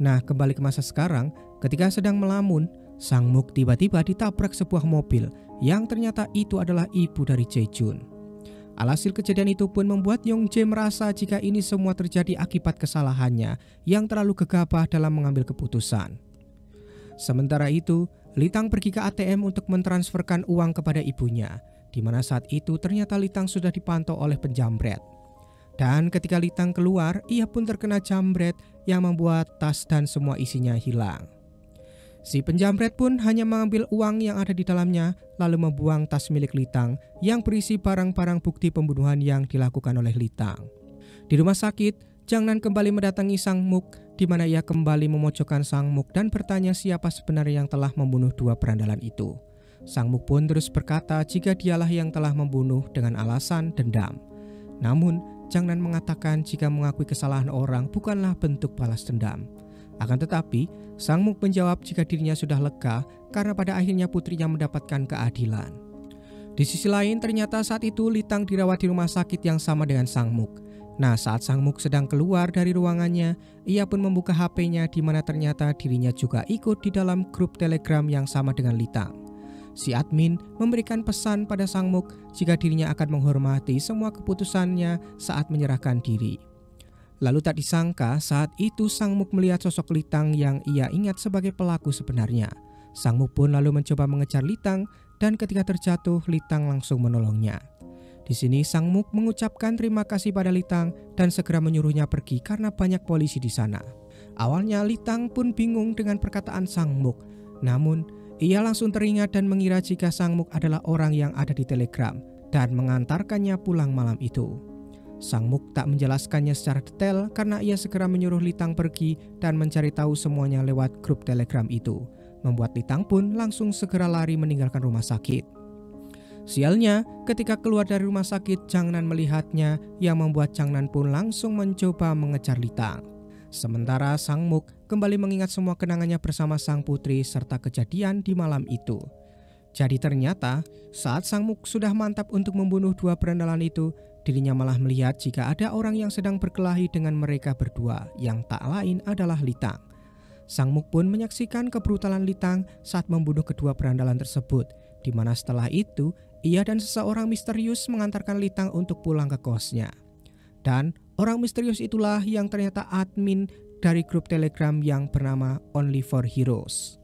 Nah, kembali ke masa sekarang, ketika sedang melamun, Sang-muk tiba-tiba ditabrak sebuah mobil yang ternyata itu adalah ibu dari Jae-jun. Alhasil kejadian itu pun membuat Yongjae merasa jika ini semua terjadi akibat kesalahannya yang terlalu gegabah dalam mengambil keputusan. Sementara itu, Litang pergi ke ATM untuk mentransferkan uang kepada ibunya, di mana saat itu ternyata Litang sudah dipantau oleh penjamret. Dan ketika Litang keluar, ia pun terkena jambret yang membuat tas dan semua isinya hilang. Si penjamret pun hanya mengambil uang yang ada di dalamnya, lalu membuang tas milik Litang yang berisi barang-barang bukti pembunuhan yang dilakukan oleh Litang. Di rumah sakit, Jangnan kembali mendatangi Sang-muk, di mana ia kembali memojokkan Sang-muk dan bertanya siapa sebenarnya yang telah membunuh dua berandalan itu. Sang-muk pun terus berkata jika dialah yang telah membunuh dengan alasan dendam. Namun, Jangnan mengatakan jika mengakui kesalahan orang bukanlah bentuk balas dendam. Akan tetapi, Sang-muk menjawab jika dirinya sudah lega karena pada akhirnya putrinya mendapatkan keadilan. Di sisi lain, ternyata saat itu Litang dirawat di rumah sakit yang sama dengan Sang-muk. Nah, saat Sang-muk sedang keluar dari ruangannya, ia pun membuka HP-nya di mana ternyata dirinya juga ikut di dalam grup Telegram yang sama dengan Litang. Si admin memberikan pesan pada Sang-muk jika dirinya akan menghormati semua keputusannya saat menyerahkan diri. Lalu tak disangka saat itu Sang-muk melihat sosok Litang yang ia ingat sebagai pelaku sebenarnya. Sang-muk pun lalu mencoba mengejar Litang dan ketika terjatuh Litang langsung menolongnya. Di sini Sang-muk mengucapkan terima kasih pada Litang dan segera menyuruhnya pergi karena banyak polisi di sana. Awalnya Litang pun bingung dengan perkataan Sang-muk, namun ia langsung teringat dan mengira jika Sang-muk adalah orang yang ada di Telegram dan mengantarkannya pulang malam itu. Sang-muk tak menjelaskannya secara detail karena ia segera menyuruh Litang pergi dan mencari tahu semuanya lewat grup Telegram itu, membuat Litang pun langsung segera lari meninggalkan rumah sakit. Sialnya, ketika keluar dari rumah sakit, Jangnan melihatnya yang membuat Jangnan pun langsung mencoba mengejar Litang. Sementara Sang-muk kembali mengingat semua kenangannya bersama sang putri serta kejadian di malam itu. Jadi ternyata saat Sang-muk sudah mantap untuk membunuh dua berandalan itu, dirinya malah melihat jika ada orang yang sedang berkelahi dengan mereka berdua yang tak lain adalah Litang. Sang-muk pun menyaksikan kebrutalan Litang saat membunuh kedua berandalan tersebut, di mana setelah itu ia dan seseorang misterius mengantarkan Litang untuk pulang ke kosnya. Dan orang misterius itulah yang ternyata admin dari grup Telegram yang bernama Only for Heroes.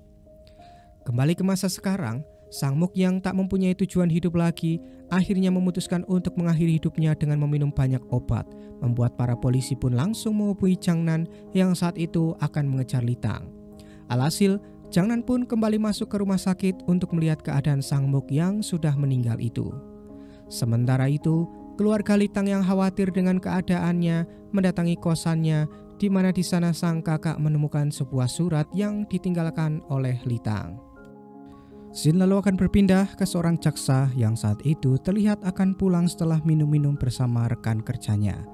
Kembali ke masa sekarang, Sang-muk yang tak mempunyai tujuan hidup lagi akhirnya memutuskan untuk mengakhiri hidupnya dengan meminum banyak obat, membuat para polisi pun langsung menghubungi Jangnan yang saat itu akan mengejar Litang. Alhasil, Jangnan pun kembali masuk ke rumah sakit untuk melihat keadaan Sang-muk yang sudah meninggal itu. Sementara itu, keluarga Litang yang khawatir dengan keadaannya mendatangi kosannya, di mana di sana sang kakak menemukan sebuah surat yang ditinggalkan oleh Litang. Scene lalu akan berpindah ke seorang jaksa yang saat itu terlihat akan pulang setelah minum-minum bersama rekan kerjanya.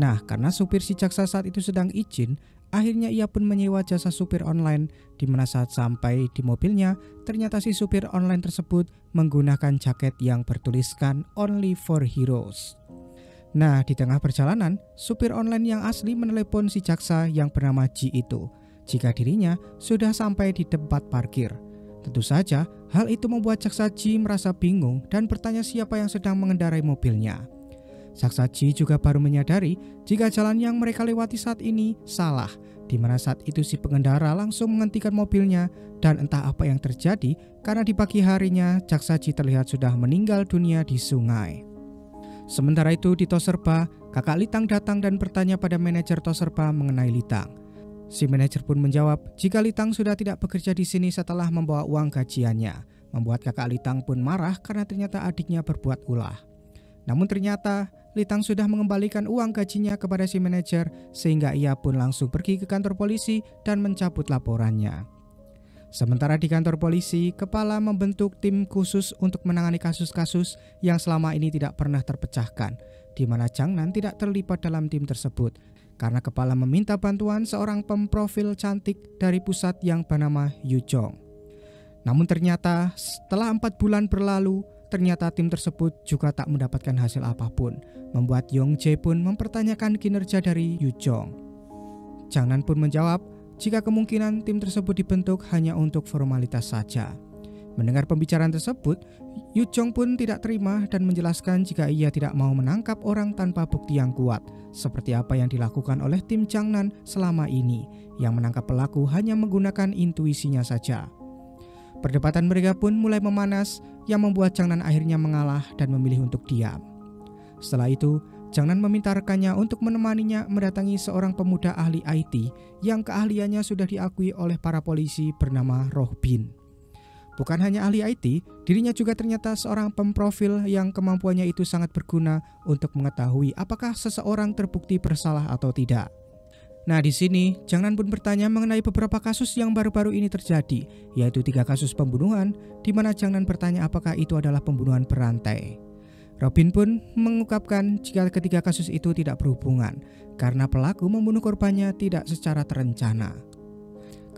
Nah, karena supir si jaksa saat itu sedang izin, akhirnya ia pun menyewa jasa supir online, di mana saat sampai di mobilnya, ternyata si supir online tersebut menggunakan jaket yang bertuliskan Only for Heroes. Nah, di tengah perjalanan, supir online yang asli menelepon si jaksa yang bernama Ji itu, jika dirinya sudah sampai di tempat parkir. Tentu saja, hal itu membuat jaksa Ji merasa bingung dan bertanya siapa yang sedang mengendarai mobilnya. Jaksa Ji juga baru menyadari jika jalan yang mereka lewati saat ini salah, di mana saat itu si pengendara langsung menghentikan mobilnya dan entah apa yang terjadi karena di pagi harinya jaksa Ji terlihat sudah meninggal dunia di sungai. Sementara itu di Toserba, kakak Litang datang dan bertanya pada manajer Toserba mengenai Litang. Si manajer pun menjawab jika Litang sudah tidak bekerja di sini setelah membawa uang gajiannya, membuat kakak Litang pun marah karena ternyata adiknya berbuat ulah. Namun ternyata Litang sudah mengembalikan uang gajinya kepada si manajer sehingga ia pun langsung pergi ke kantor polisi dan mencabut laporannya. Sementara di kantor polisi, kepala membentuk tim khusus untuk menangani kasus-kasus yang selama ini tidak pernah terpecahkan, di mana Changnan tidak terlibat dalam tim tersebut, karena kepala meminta bantuan seorang pemprofil cantik dari pusat yang bernama Yu Jong. Namun ternyata setelah 4 bulan berlalu, ternyata tim tersebut juga tak mendapatkan hasil apapun, membuat Yong Jae pun mempertanyakan kinerja dari Yu Jong. Changnan pun menjawab jika kemungkinan tim tersebut dibentuk hanya untuk formalitas saja. Mendengar pembicaraan tersebut, Yu Jong pun tidak terima dan menjelaskan jika ia tidak mau menangkap orang tanpa bukti yang kuat, seperti apa yang dilakukan oleh tim Changnan selama ini, yang menangkap pelaku hanya menggunakan intuisinya saja. Perdebatan mereka pun mulai memanas, yang membuat Changnan akhirnya mengalah dan memilih untuk diam. Setelah itu, Changnan meminta rekannya untuk menemaninya mendatangi seorang pemuda ahli IT yang keahliannya sudah diakui oleh para polisi bernama Roh Bin. Bukan hanya ahli IT, dirinya juga ternyata seorang pemprofil yang kemampuannya itu sangat berguna untuk mengetahui apakah seseorang terbukti bersalah atau tidak. Nah, di sini Changnan pun bertanya mengenai beberapa kasus yang baru-baru ini terjadi, yaitu 3 kasus pembunuhan, di mana Changnan bertanya apakah itu adalah pembunuhan berantai. Robin pun mengungkapkan jika ketiga kasus itu tidak berhubungan karena pelaku membunuh korbannya tidak secara terencana.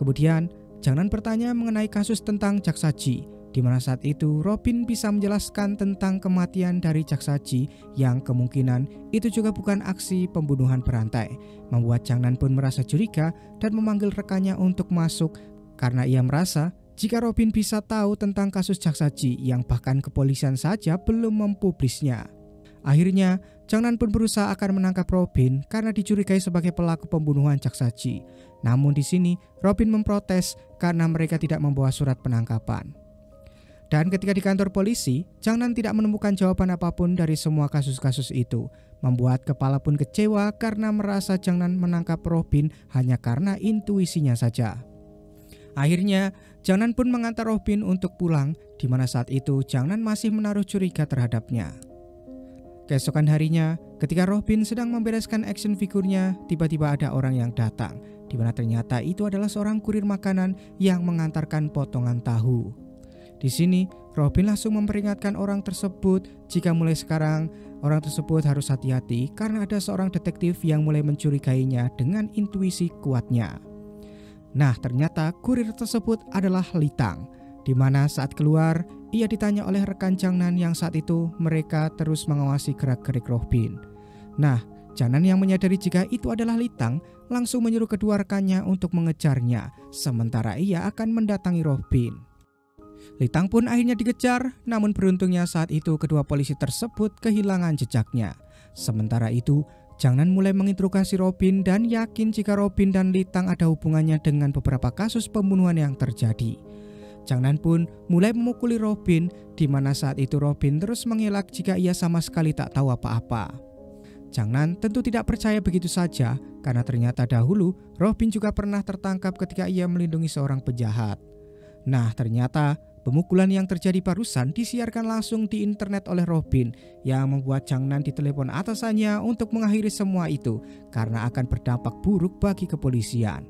Kemudian, Changnan bertanya mengenai kasus tentang Jaksaji, di mana saat itu Robin bisa menjelaskan tentang kematian dari Jaksaji yang kemungkinan itu juga bukan aksi pembunuhan berantai, membuat Changnan pun merasa curiga dan memanggil rekannya untuk masuk karena ia merasa jika Robin bisa tahu tentang kasus Jaksaji yang bahkan kepolisian saja belum mempublisnya. Akhirnya, Changnan pun berusaha akan menangkap Robin karena dicurigai sebagai pelaku pembunuhan Jaksaji. Namun di sini, Robin memprotes karena mereka tidak membawa surat penangkapan. Dan ketika di kantor polisi, Changnan tidak menemukan jawaban apapun dari semua kasus-kasus itu, membuat kepala pun kecewa karena merasa Changnan menangkap Robin hanya karena intuisinya saja. Akhirnya, Changnan pun mengantar Robin untuk pulang, di mana saat itu Changnan masih menaruh curiga terhadapnya. Keesokan harinya, ketika Robin sedang membereskan action figurnya, tiba-tiba ada orang yang datang, di mana ternyata itu adalah seorang kurir makanan yang mengantarkan potongan tahu. Di sini, Robin langsung memperingatkan orang tersebut jika mulai sekarang orang tersebut harus hati-hati karena ada seorang detektif yang mulai mencurigainya dengan intuisi kuatnya. Nah, ternyata kurir tersebut adalah Litang, di mana saat keluar, ia ditanya oleh rekan Changnan yang saat itu mereka terus mengawasi gerak-gerik Robin. Nah, Changnan yang menyadari jika itu adalah Litang, langsung menyuruh kedua rekannya untuk mengejarnya, sementara ia akan mendatangi Robin. Litang pun akhirnya dikejar, namun beruntungnya saat itu kedua polisi tersebut kehilangan jejaknya. Sementara itu, Changnan mulai menginterogasi Robin dan yakin jika Robin dan Litang ada hubungannya dengan beberapa kasus pembunuhan yang terjadi. Changnan pun mulai memukuli Robin, di mana saat itu Robin terus mengelak jika ia sama sekali tak tahu apa-apa. Changnan tentu tidak percaya begitu saja, karena ternyata dahulu Robin juga pernah tertangkap ketika ia melindungi seorang penjahat. Nah, ternyata pemukulan yang terjadi barusan disiarkan langsung di internet oleh Robin, yang membuat Changnan ditelepon atasannya untuk mengakhiri semua itu karena akan berdampak buruk bagi kepolisian.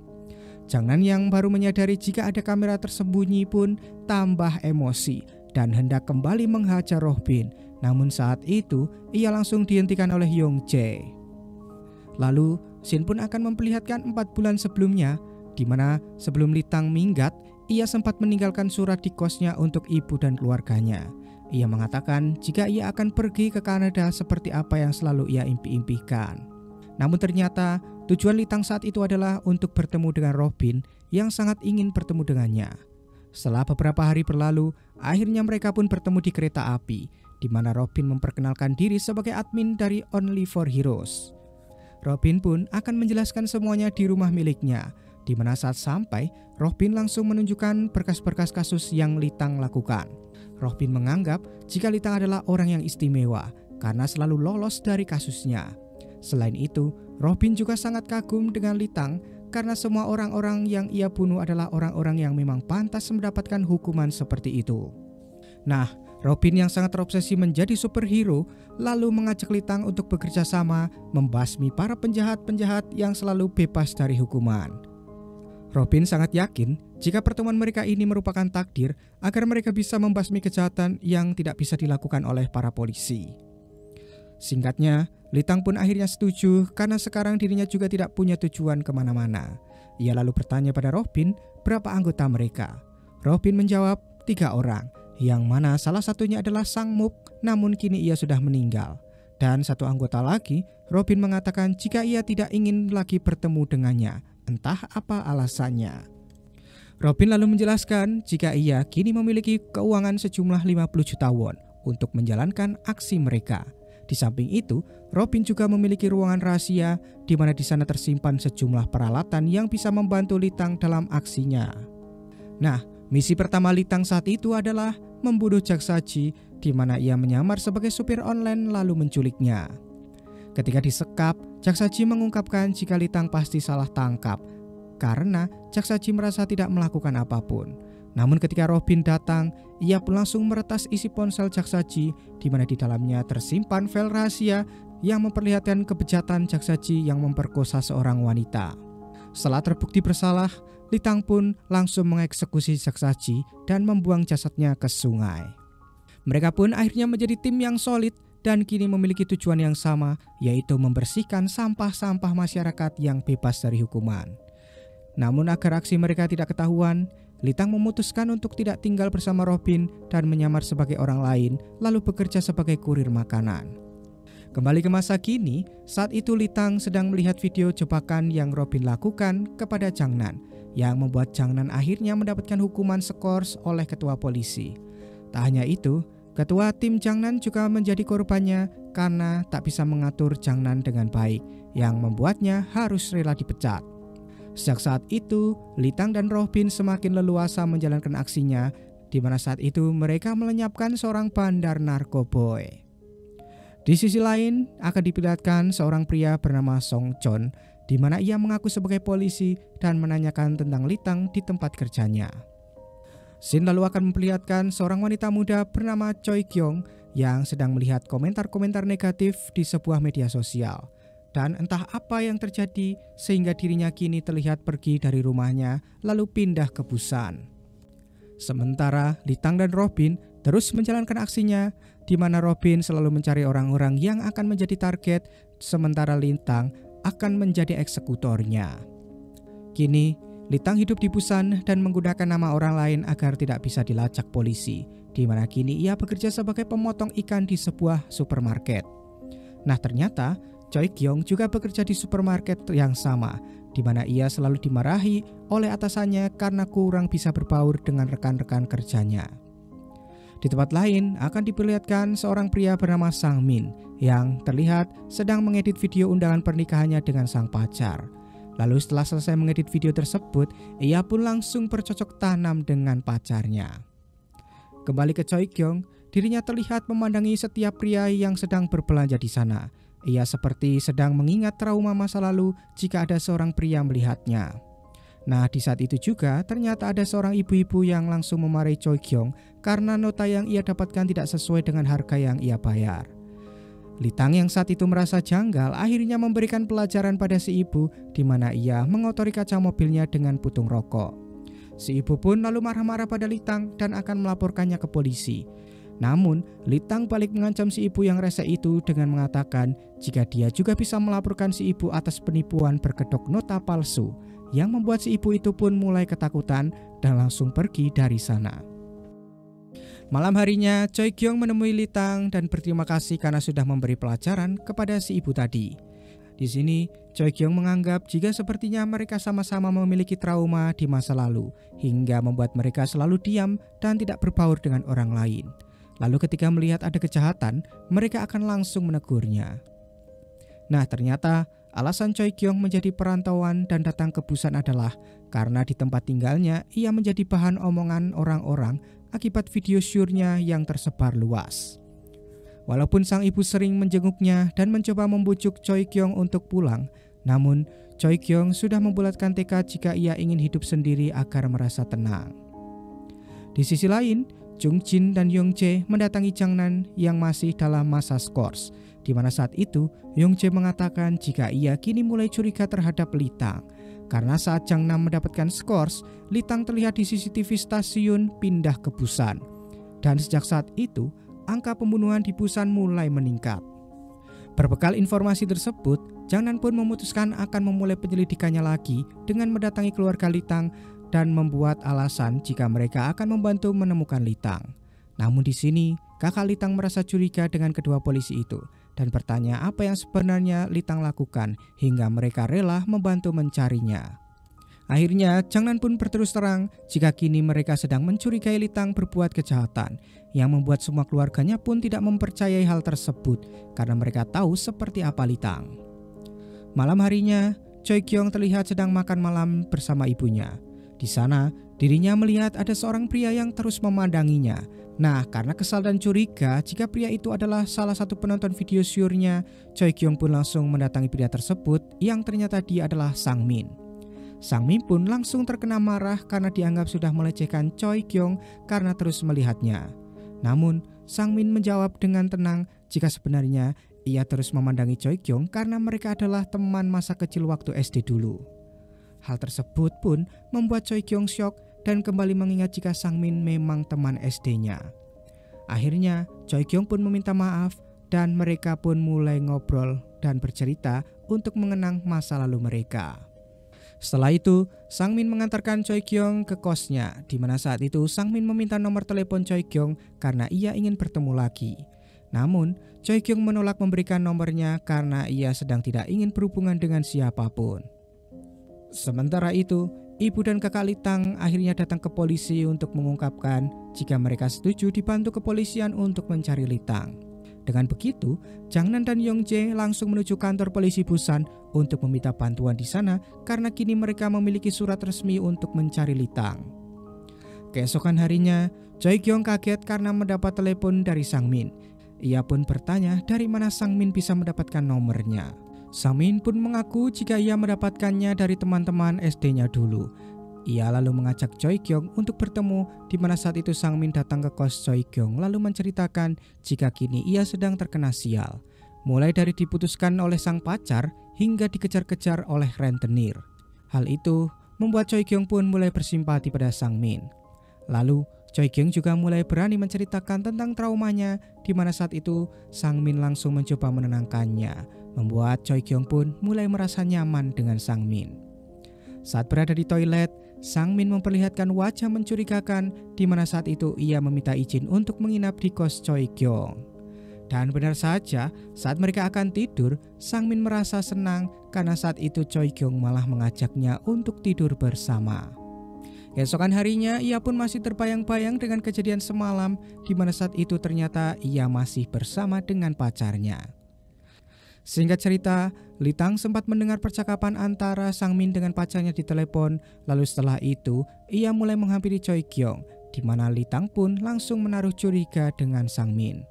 Changnan yang baru menyadari jika ada kamera tersembunyi pun tambah emosi dan hendak kembali menghajar Robin. Namun saat itu ia langsung dihentikan oleh Yong Jae. Lalu Shin pun akan memperlihatkan 4 bulan sebelumnya, di mana sebelum Litang minggat, ia sempat meninggalkan surat di kosnya untuk ibu dan keluarganya. Ia mengatakan jika ia akan pergi ke Kanada seperti apa yang selalu ia impi-impikan. Namun ternyata tujuan Litang saat itu adalah untuk bertemu dengan Robin yang sangat ingin bertemu dengannya. Setelah beberapa hari berlalu, akhirnya mereka pun bertemu di kereta api, di mana Robin memperkenalkan diri sebagai admin dari Only for Heroes. Robin pun akan menjelaskan semuanya di rumah miliknya, di mana saat sampai, Robin langsung menunjukkan berkas-berkas kasus yang Litang lakukan. Robin menganggap jika Litang adalah orang yang istimewa karena selalu lolos dari kasusnya. Selain itu, Robin juga sangat kagum dengan Litang karena semua orang-orang yang ia bunuh adalah orang-orang yang memang pantas mendapatkan hukuman seperti itu. Nah, Robin yang sangat terobsesi menjadi superhero lalu mengajak Litang untuk bekerja sama membasmi para penjahat-penjahat yang selalu bebas dari hukuman. Robin sangat yakin jika pertemuan mereka ini merupakan takdir agar mereka bisa membasmi kejahatan yang tidak bisa dilakukan oleh para polisi. Singkatnya, Litang pun akhirnya setuju karena sekarang dirinya juga tidak punya tujuan kemana-mana. Ia lalu bertanya pada Robin berapa anggota mereka. Robin menjawab 3 orang, yang mana salah satunya adalah Sang Mook, namun kini ia sudah meninggal. Dan satu anggota lagi, Robin mengatakan jika ia tidak ingin lagi bertemu dengannya, entah apa alasannya. Robin lalu menjelaskan jika ia kini memiliki keuangan sejumlah 50 juta won untuk menjalankan aksi mereka. Di samping itu, Robin juga memiliki ruangan rahasia di mana di sana tersimpan sejumlah peralatan yang bisa membantu Litang dalam aksinya. Nah, misi pertama Litang saat itu adalah membunuh Jaksaji di mana ia menyamar sebagai supir online lalu menculiknya. Ketika disekap, Jaksaji mengungkapkan jika Litang pasti salah tangkap karena Jaksaji merasa tidak melakukan apapun. Namun ketika Robin datang, ia pun langsung meretas isi ponsel Jaksaji di mana di dalamnya tersimpan file rahasia yang memperlihatkan kebejatan Jaksaji yang memperkosa seorang wanita. Setelah terbukti bersalah, Litang pun langsung mengeksekusi Jaksaji dan membuang jasadnya ke sungai. Mereka pun akhirnya menjadi tim yang solid dan kini memiliki tujuan yang sama, yaitu membersihkan sampah-sampah masyarakat yang bebas dari hukuman. Namun agar aksi mereka tidak ketahuan, Litang memutuskan untuk tidak tinggal bersama Robin dan menyamar sebagai orang lain lalu bekerja sebagai kurir makanan. Kembali ke masa kini, saat itu Litang sedang melihat video jebakan yang Robin lakukan kepada Jangnan yang membuat Jangnan akhirnya mendapatkan hukuman skors oleh ketua polisi. Tak hanya itu, ketua tim Jangnan juga menjadi korbannya karena tak bisa mengatur Jangnan dengan baik yang membuatnya harus rela dipecat. Sejak saat itu, Litang dan Robin semakin leluasa menjalankan aksinya, di mana saat itu mereka melenyapkan seorang bandar narkoboy. Di sisi lain, akan diperlihatkan seorang pria bernama Song Chon, di mana ia mengaku sebagai polisi dan menanyakan tentang Litang di tempat kerjanya. Scene lalu akan memperlihatkan seorang wanita muda bernama Choi Kyung yang sedang melihat komentar-komentar negatif di sebuah media sosial. Dan entah apa yang terjadi sehingga dirinya kini terlihat pergi dari rumahnya lalu pindah ke Busan. Sementara Litang dan Robin terus menjalankan aksinya di mana Robin selalu mencari orang-orang yang akan menjadi target sementara Litang akan menjadi eksekutornya. Kini Litang hidup di Busan dan menggunakan nama orang lain agar tidak bisa dilacak polisi, di mana kini ia bekerja sebagai pemotong ikan di sebuah supermarket. Nah, ternyata Choi Kyung juga bekerja di supermarket yang sama, di mana ia selalu dimarahi oleh atasannya karena kurang bisa berbaur dengan rekan-rekan kerjanya. Di tempat lain akan diperlihatkan seorang pria bernama Sang Min yang terlihat sedang mengedit video undangan pernikahannya dengan sang pacar. Lalu setelah selesai mengedit video tersebut, ia pun langsung bercocok tanam dengan pacarnya. Kembali ke Choi Kyung, dirinya terlihat memandangi setiap pria yang sedang berbelanja di sana. Ia seperti sedang mengingat trauma masa lalu jika ada seorang pria melihatnya. Nah, di saat itu juga ternyata ada seorang ibu-ibu yang langsung memarahi Choi Kyung karena nota yang ia dapatkan tidak sesuai dengan harga yang ia bayar. Litang yang saat itu merasa janggal akhirnya memberikan pelajaran pada si ibu di mana ia mengotori kaca mobilnya dengan putung rokok. Si ibu pun lalu marah-marah pada Litang dan akan melaporkannya ke polisi. Namun, Litang balik mengancam si ibu yang rese itu dengan mengatakan jika dia juga bisa melaporkan si ibu atas penipuan berkedok nota palsu, yang membuat si ibu itu pun mulai ketakutan dan langsung pergi dari sana. Malam harinya, Choi Kyung menemui Litang dan berterima kasih karena sudah memberi pelajaran kepada si ibu tadi. Di sini, Choi Kyung menganggap jika sepertinya mereka sama-sama memiliki trauma di masa lalu, hingga membuat mereka selalu diam dan tidak berbaur dengan orang lain. Lalu ketika melihat ada kejahatan, mereka akan langsung menegurnya. Nah, ternyata alasan Choi Kyung menjadi perantauan dan datang ke Busan adalah karena di tempat tinggalnya ia menjadi bahan omongan orang-orang akibat video syurnya yang tersebar luas. Walaupun sang ibu sering menjenguknya dan mencoba membujuk Choi Kyung untuk pulang, namun Choi Kyung sudah membulatkan tekad jika ia ingin hidup sendiri agar merasa tenang. Di sisi lain, Jung Jin dan Yong Jae mendatangi Jangnan yang masih dalam masa skors, di mana saat itu Yong Jae mengatakan jika ia kini mulai curiga terhadap Litang, karena saat Jangnam mendapatkan skors, Litang terlihat di CCTV stasiun pindah ke Busan. Dan sejak saat itu, angka pembunuhan di Busan mulai meningkat. Berbekal informasi tersebut, Jangnan pun memutuskan akan memulai penyelidikannya lagi dengan mendatangi keluarga Litang dan membuat alasan jika mereka akan membantu menemukan Litang. Namun di sini, kakak Litang merasa curiga dengan kedua polisi itu dan bertanya apa yang sebenarnya Litang lakukan hingga mereka rela membantu mencarinya. Akhirnya, Jangnan pun berterus terang jika kini mereka sedang mencurigai Litang berbuat kejahatan, yang membuat semua keluarganya pun tidak mempercayai hal tersebut karena mereka tahu seperti apa Litang. Malam harinya, Choi Kyung terlihat sedang makan malam bersama ibunya. Di sana, dirinya melihat ada seorang pria yang terus memandanginya. Nah, karena kesal dan curiga jika pria itu adalah salah satu penonton video syurnya, Choi Kyung pun langsung mendatangi pria tersebut yang ternyata dia adalah Sang Min. Sang Min pun langsung terkena marah karena dianggap sudah melecehkan Choi Kyung karena terus melihatnya. Namun, Sang Min menjawab dengan tenang jika sebenarnya ia terus memandangi Choi Kyung karena mereka adalah teman masa kecil waktu SD dulu. Hal tersebut pun membuat Choi Kyung syok dan kembali mengingat jika Sang Min memang teman SD-nya. Akhirnya, Choi Kyung pun meminta maaf dan mereka pun mulai ngobrol dan bercerita untuk mengenang masa lalu mereka. Setelah itu, Sang Min mengantarkan Choi Kyung ke kosnya, di mana saat itu Sang Min meminta nomor telepon Choi Kyung karena ia ingin bertemu lagi. Namun, Choi Kyung menolak memberikan nomornya karena ia sedang tidak ingin berhubungan dengan siapapun. Sementara itu, ibu dan kakak Litang akhirnya datang ke polisi untuk mengungkapkan jika mereka setuju dibantu kepolisian untuk mencari Litang. Dengan begitu, Jangnan dan Yong Jae langsung menuju kantor polisi Busan untuk meminta bantuan di sana karena kini mereka memiliki surat resmi untuk mencari Litang. Keesokan harinya, Choi Kyung kaget karena mendapat telepon dari Sang Min. Ia pun bertanya dari mana Sang Min bisa mendapatkan nomornya. Sang Min pun mengaku jika ia mendapatkannya dari teman-teman SD-nya dulu. Ia lalu mengajak Choi Kyung untuk bertemu, di mana saat itu Sang Min datang ke kos Choi Kyung lalu menceritakan jika kini ia sedang terkena sial. Mulai dari diputuskan oleh sang pacar hingga dikejar-kejar oleh rentenir. Hal itu membuat Choi Kyung pun mulai bersimpati pada Sang Min. Lalu Choi Kyung juga mulai berani menceritakan tentang traumanya, di mana saat itu Sang Min langsung mencoba menenangkannya, membuat Choi Kyung pun mulai merasa nyaman dengan Sang Min. Saat berada di toilet, Sang Min memperlihatkan wajah mencurigakan, di mana saat itu ia meminta izin untuk menginap di kos Choi Kyung. Dan benar saja, saat mereka akan tidur, Sang Min merasa senang karena saat itu Choi Kyung malah mengajaknya untuk tidur bersama. Keesokan harinya, ia pun masih terbayang-bayang dengan kejadian semalam, di mana saat itu ternyata ia masih bersama dengan pacarnya. Singkat cerita, Litang sempat mendengar percakapan antara Sang Min dengan pacarnya di telepon. Lalu setelah itu, ia mulai menghampiri Choi Kyung, di mana Litang pun langsung menaruh curiga dengan Sang Min.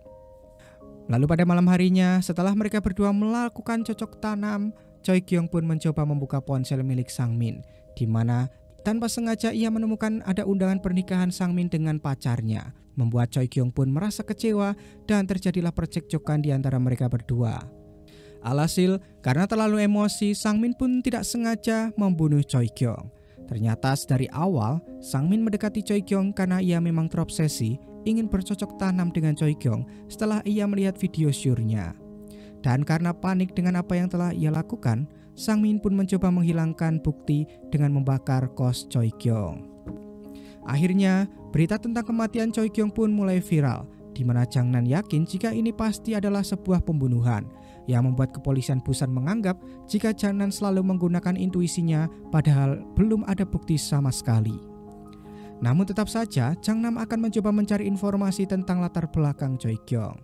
Lalu pada malam harinya, setelah mereka berdua melakukan cocok tanam, Choi Kyung pun mencoba membuka ponsel milik Sang Min, di mana tanpa sengaja ia menemukan ada undangan pernikahan Sang Min dengan pacarnya, membuat Choi Kyung pun merasa kecewa dan terjadilah percekcokan di antara mereka berdua. Alhasil, karena terlalu emosi, Sang Min pun tidak sengaja membunuh Choi Kyung. Ternyata dari awal, Sang Min mendekati Choi Kyung karena ia memang terobsesi ingin bercocok tanam dengan Choi Kyung setelah ia melihat video syurnya. Dan karena panik dengan apa yang telah ia lakukan, Sang Min pun mencoba menghilangkan bukti dengan membakar kos Choi Kyung. Akhirnya, berita tentang kematian Choi Kyung pun mulai viral, di mana Jangnan yakin jika ini pasti adalah sebuah pembunuhan, yang membuat kepolisian Busan menganggap jika Jangnan selalu menggunakan intuisinya padahal belum ada bukti sama sekali. Namun tetap saja, Jangnam akan mencoba mencari informasi tentang latar belakang Choi Kyung.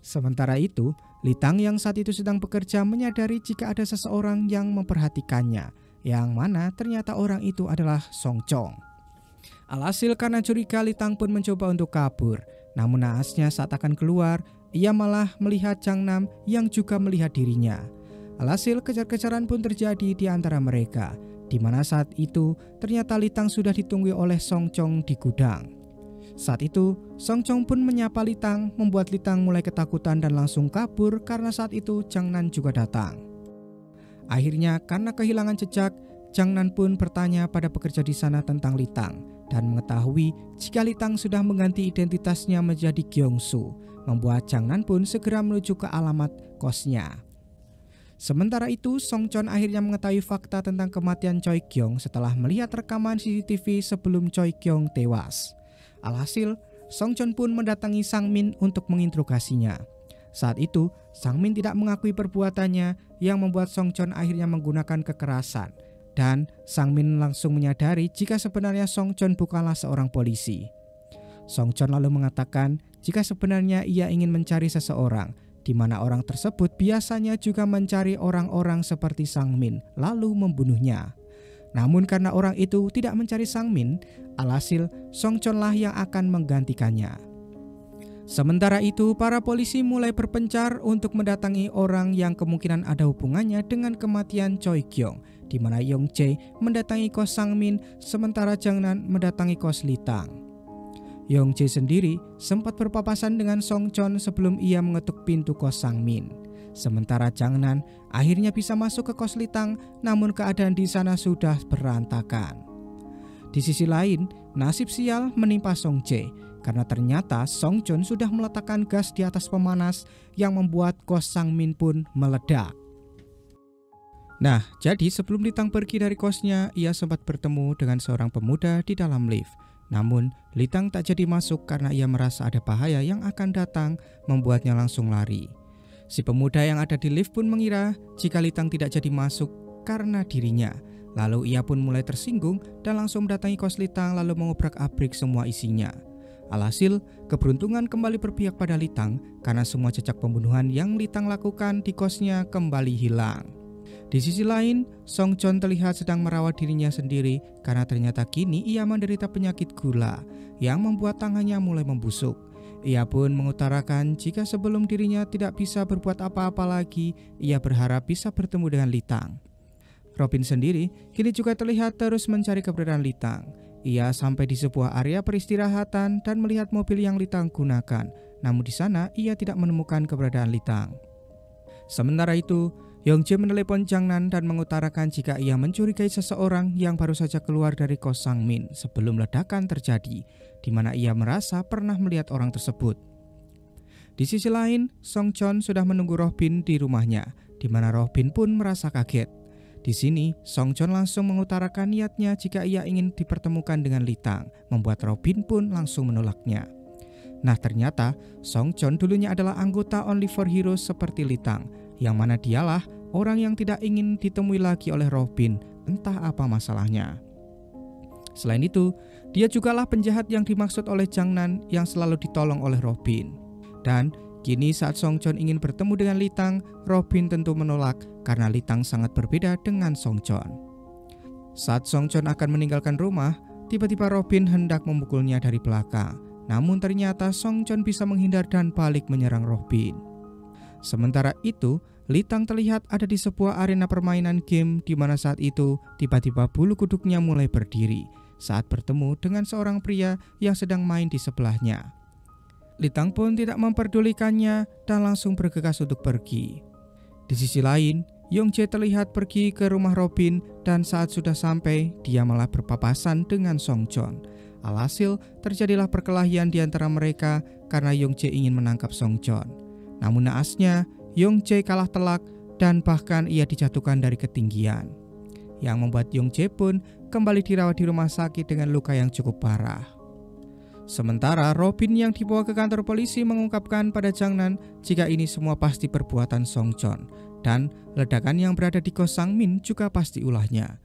Sementara itu, Litang yang saat itu sedang bekerja menyadari jika ada seseorang yang memperhatikannya, yang mana ternyata orang itu adalah Song Chong. Alhasil karena curiga, Litang pun mencoba untuk kabur. Namun naasnya saat akan keluar, ia malah melihat Jangnam yang juga melihat dirinya. Alhasil kejar-kejaran pun terjadi di antara mereka, di mana saat itu ternyata Litang sudah ditunggu oleh Songchong di gudang. Saat itu Songchong pun menyapa Litang, membuat Litang mulai ketakutan dan langsung kabur karena saat itu Jangnan juga datang. Akhirnya karena kehilangan jejak, Jangnan pun bertanya pada pekerja di sana tentang Litang dan mengetahui jika Litang sudah mengganti identitasnya menjadi Gyeongsu, membuat Jangnan pun segera menuju ke alamat kosnya. Sementara itu, Songchon akhirnya mengetahui fakta tentang kematian Choi Kyung setelah melihat rekaman CCTV sebelum Choi Kyung tewas. Alhasil, Songchon pun mendatangi Sang Min untuk menginterogasinya. Saat itu, Sang Min tidak mengakui perbuatannya yang membuat Songchon akhirnya menggunakan kekerasan. Dan Sang Min langsung menyadari jika sebenarnya Songchon bukanlah seorang polisi. Songchon lalu mengatakan jika sebenarnya ia ingin mencari seseorang, di mana orang tersebut biasanya juga mencari orang-orang seperti Sang Min lalu membunuhnya. Namun karena orang itu tidak mencari Sang Min, alhasil Songchonlah yang akan menggantikannya. Sementara itu, para polisi mulai berpencar untuk mendatangi orang yang kemungkinan ada hubungannya dengan kematian Choi Kyung, di mana Yong Jae mendatangi kos Sang Min, sementara Jangnan mendatangi kos Litang. Yong Jae sendiri sempat berpapasan dengan Songchon sebelum ia mengetuk pintu kos Sang Min. Sementara Jangnan akhirnya bisa masuk ke kos Litang, namun keadaan di sana sudah berantakan. Di sisi lain, nasib sial menimpa Song Jae karena ternyata Songchon sudah meletakkan gas di atas pemanas yang membuat kos Sang Min pun meledak. Nah, jadi sebelum Litang pergi dari kosnya, ia sempat bertemu dengan seorang pemuda di dalam lift. Namun, Litang tak jadi masuk karena ia merasa ada bahaya yang akan datang, membuatnya langsung lari. Si pemuda yang ada di lift pun mengira jika Litang tidak jadi masuk karena dirinya. Lalu ia pun mulai tersinggung dan langsung mendatangi kos Litang lalu mengobrak-abrik semua isinya. Alhasil, keberuntungan kembali berpihak pada Litang karena semua jejak pembunuhan yang Litang lakukan di kosnya kembali hilang. Di sisi lain, Songchon terlihat sedang merawat dirinya sendiri karena ternyata kini ia menderita penyakit gula yang membuat tangannya mulai membusuk. Ia pun mengutarakan jika sebelum dirinya tidak bisa berbuat apa-apa lagi, ia berharap bisa bertemu dengan Litang. Robin sendiri kini juga terlihat terus mencari keberadaan Litang. Ia sampai di sebuah area peristirahatan dan melihat mobil yang Litang gunakan, namun di sana ia tidak menemukan keberadaan Litang. Sementara itu, Yong Jae menelepon Jangnan dan mengutarakan jika ia mencurigai seseorang yang baru saja keluar dari kos Sang Min sebelum ledakan terjadi, di mana ia merasa pernah melihat orang tersebut. Di sisi lain, Songchon sudah menunggu Robin di rumahnya, di mana Robin pun merasa kaget. Di sini, Songchon langsung mengutarakan niatnya jika ia ingin dipertemukan dengan Litang, membuat Robin pun langsung menolaknya. Nah, ternyata Songchon dulunya adalah anggota Only for Heroes seperti Litang, yang mana dialah orang yang tidak ingin ditemui lagi oleh Robin, entah apa masalahnya. Selain itu, dia jugalah penjahat yang dimaksud oleh Jangnan yang selalu ditolong oleh Robin. Dan kini saat Songchon ingin bertemu dengan Litang, Robin tentu menolak karena Litang sangat berbeda dengan Songchon. Saat Songchon akan meninggalkan rumah, tiba-tiba Robin hendak memukulnya dari belakang. Namun ternyata Songchon bisa menghindar dan balik menyerang Robin. Sementara itu, Litang terlihat ada di sebuah arena permainan game di mana saat itu tiba-tiba bulu kuduknya mulai berdiri saat bertemu dengan seorang pria yang sedang main di sebelahnya. Litang pun tidak memperdulikannya dan langsung bergegas untuk pergi. Di sisi lain, Yong Jae terlihat pergi ke rumah Robin dan saat sudah sampai, dia malah berpapasan dengan Songchon. Alhasil, terjadilah perkelahian di antara mereka karena Yong Jae ingin menangkap Songchon. Namun naasnya, Yong Jae kalah telak dan bahkan ia dijatuhkan dari ketinggian, yang membuat Yong Jae pun kembali dirawat di rumah sakit dengan luka yang cukup parah. Sementara Robin yang dibawa ke kantor polisi mengungkapkan pada Jangnan jika ini semua pasti perbuatan Songchon dan ledakan yang berada di kos Sang Min juga pasti ulahnya.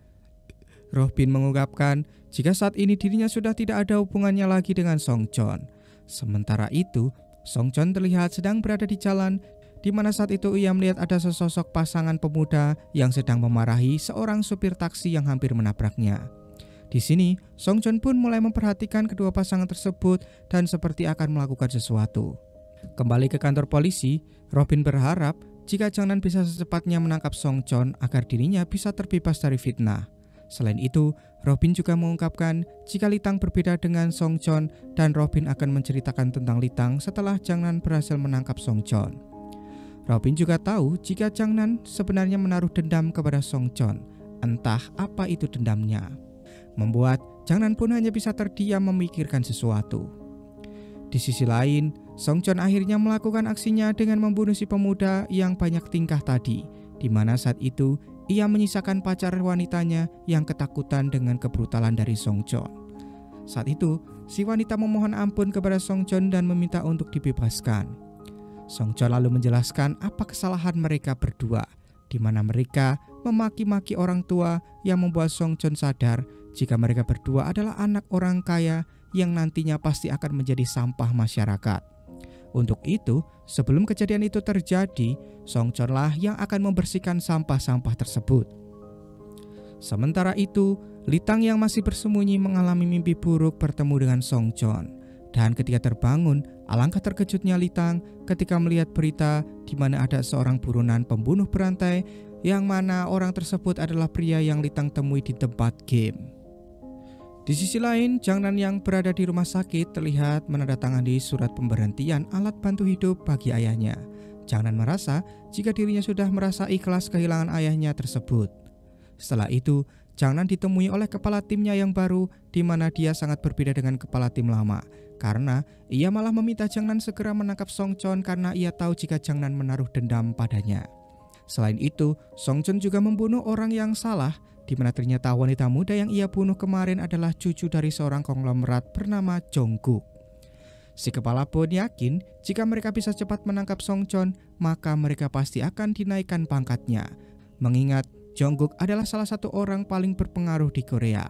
Robin mengungkapkan jika saat ini dirinya sudah tidak ada hubungannya lagi dengan Songchon. Sementara itu, Songchon terlihat sedang berada di jalan, di mana saat itu ia melihat ada sesosok pasangan pemuda yang sedang memarahi seorang supir taksi yang hampir menabraknya. Di sini, Songchon pun mulai memperhatikan kedua pasangan tersebut dan seperti akan melakukan sesuatu. Kembali ke kantor polisi, Robin berharap jika Jang-nan bisa secepatnya menangkap Song Chon agar dirinya bisa terbebas dari fitnah. Selain itu, Robin juga mengungkapkan jika Litang berbeda dengan Song Chon dan Robin akan menceritakan tentang Litang setelah Jang-nan berhasil menangkap Song Chon. Robin juga tahu jika Jang-nan sebenarnya menaruh dendam kepada Song Chon, entah apa itu dendamnya. Membuat Jang-nan pun hanya bisa terdiam memikirkan sesuatu. Di sisi lain, Song Chon akhirnya melakukan aksinya dengan membunuh si pemuda yang banyak tingkah tadi, di mana saat itu ia menyisakan pacar wanitanya yang ketakutan dengan kebrutalan dari Song Chon. Saat itu, si wanita memohon ampun kepada Song Chon dan meminta untuk dibebaskan. Song Chon lalu menjelaskan apa kesalahan mereka berdua, di mana mereka memaki-maki orang tua yang membuat Song Chon sadar jika mereka berdua adalah anak orang kaya yang nantinya pasti akan menjadi sampah masyarakat. Untuk itu, sebelum kejadian itu terjadi, Song Chon lah yang akan membersihkan sampah-sampah tersebut. Sementara itu, Litang yang masih bersembunyi mengalami mimpi buruk bertemu dengan Song Chon. Dan ketika terbangun, alangkah terkejutnya Litang ketika melihat berita di mana ada seorang buronan pembunuh berantai yang mana orang tersebut adalah pria yang Litang temui di tempat game. Di sisi lain, Jang-nan yang berada di rumah sakit terlihat menandatangani surat pemberhentian alat bantu hidup bagi ayahnya. Jang-nan merasa jika dirinya sudah merasa ikhlas kehilangan ayahnya tersebut. Setelah itu, Jang-nan ditemui oleh kepala timnya yang baru, di mana dia sangat berbeda dengan kepala tim lama. Karena ia malah meminta Jang-nan segera menangkap Song Chon karena ia tahu jika Jang-nan menaruh dendam padanya. Selain itu, Song Chon juga membunuh orang yang salah, di mana ternyata wanita muda yang ia bunuh kemarin adalah cucu dari seorang konglomerat bernama Jongkook. Si kepala pun yakin jika mereka bisa cepat menangkap Song Chon, maka mereka pasti akan dinaikkan pangkatnya. Mengingat Jongkook adalah salah satu orang paling berpengaruh di Korea.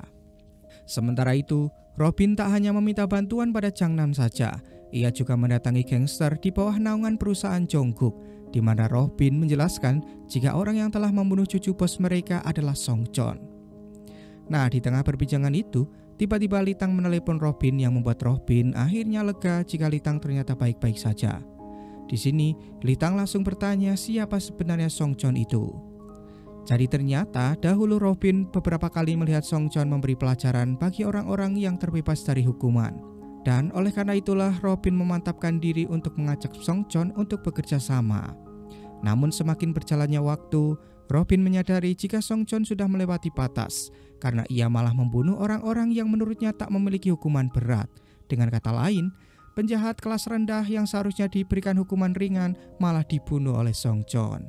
Sementara itu, Robin tak hanya meminta bantuan pada Jang-nan saja, ia juga mendatangi gangster di bawah naungan perusahaan Jongkook, di mana Robin menjelaskan jika orang yang telah membunuh cucu bos mereka adalah Song Chon. Nah, di tengah perbincangan itu, tiba-tiba Litang menelepon Robin yang membuat Robin akhirnya lega jika Litang ternyata baik-baik saja. Di sini, Litang langsung bertanya siapa sebenarnya Song Chon itu. Jadi ternyata dahulu Robin beberapa kali melihat Song Chon memberi pelajaran bagi orang-orang yang terbebas dari hukuman. Dan oleh karena itulah Robin memantapkan diri untuk mengajak Song Chon untuk bekerja sama. Namun semakin berjalannya waktu, Robin menyadari jika Song Chon sudah melewati batas, karena ia malah membunuh orang-orang yang menurutnya tak memiliki hukuman berat. Dengan kata lain, penjahat kelas rendah yang seharusnya diberikan hukuman ringan malah dibunuh oleh Song Chon.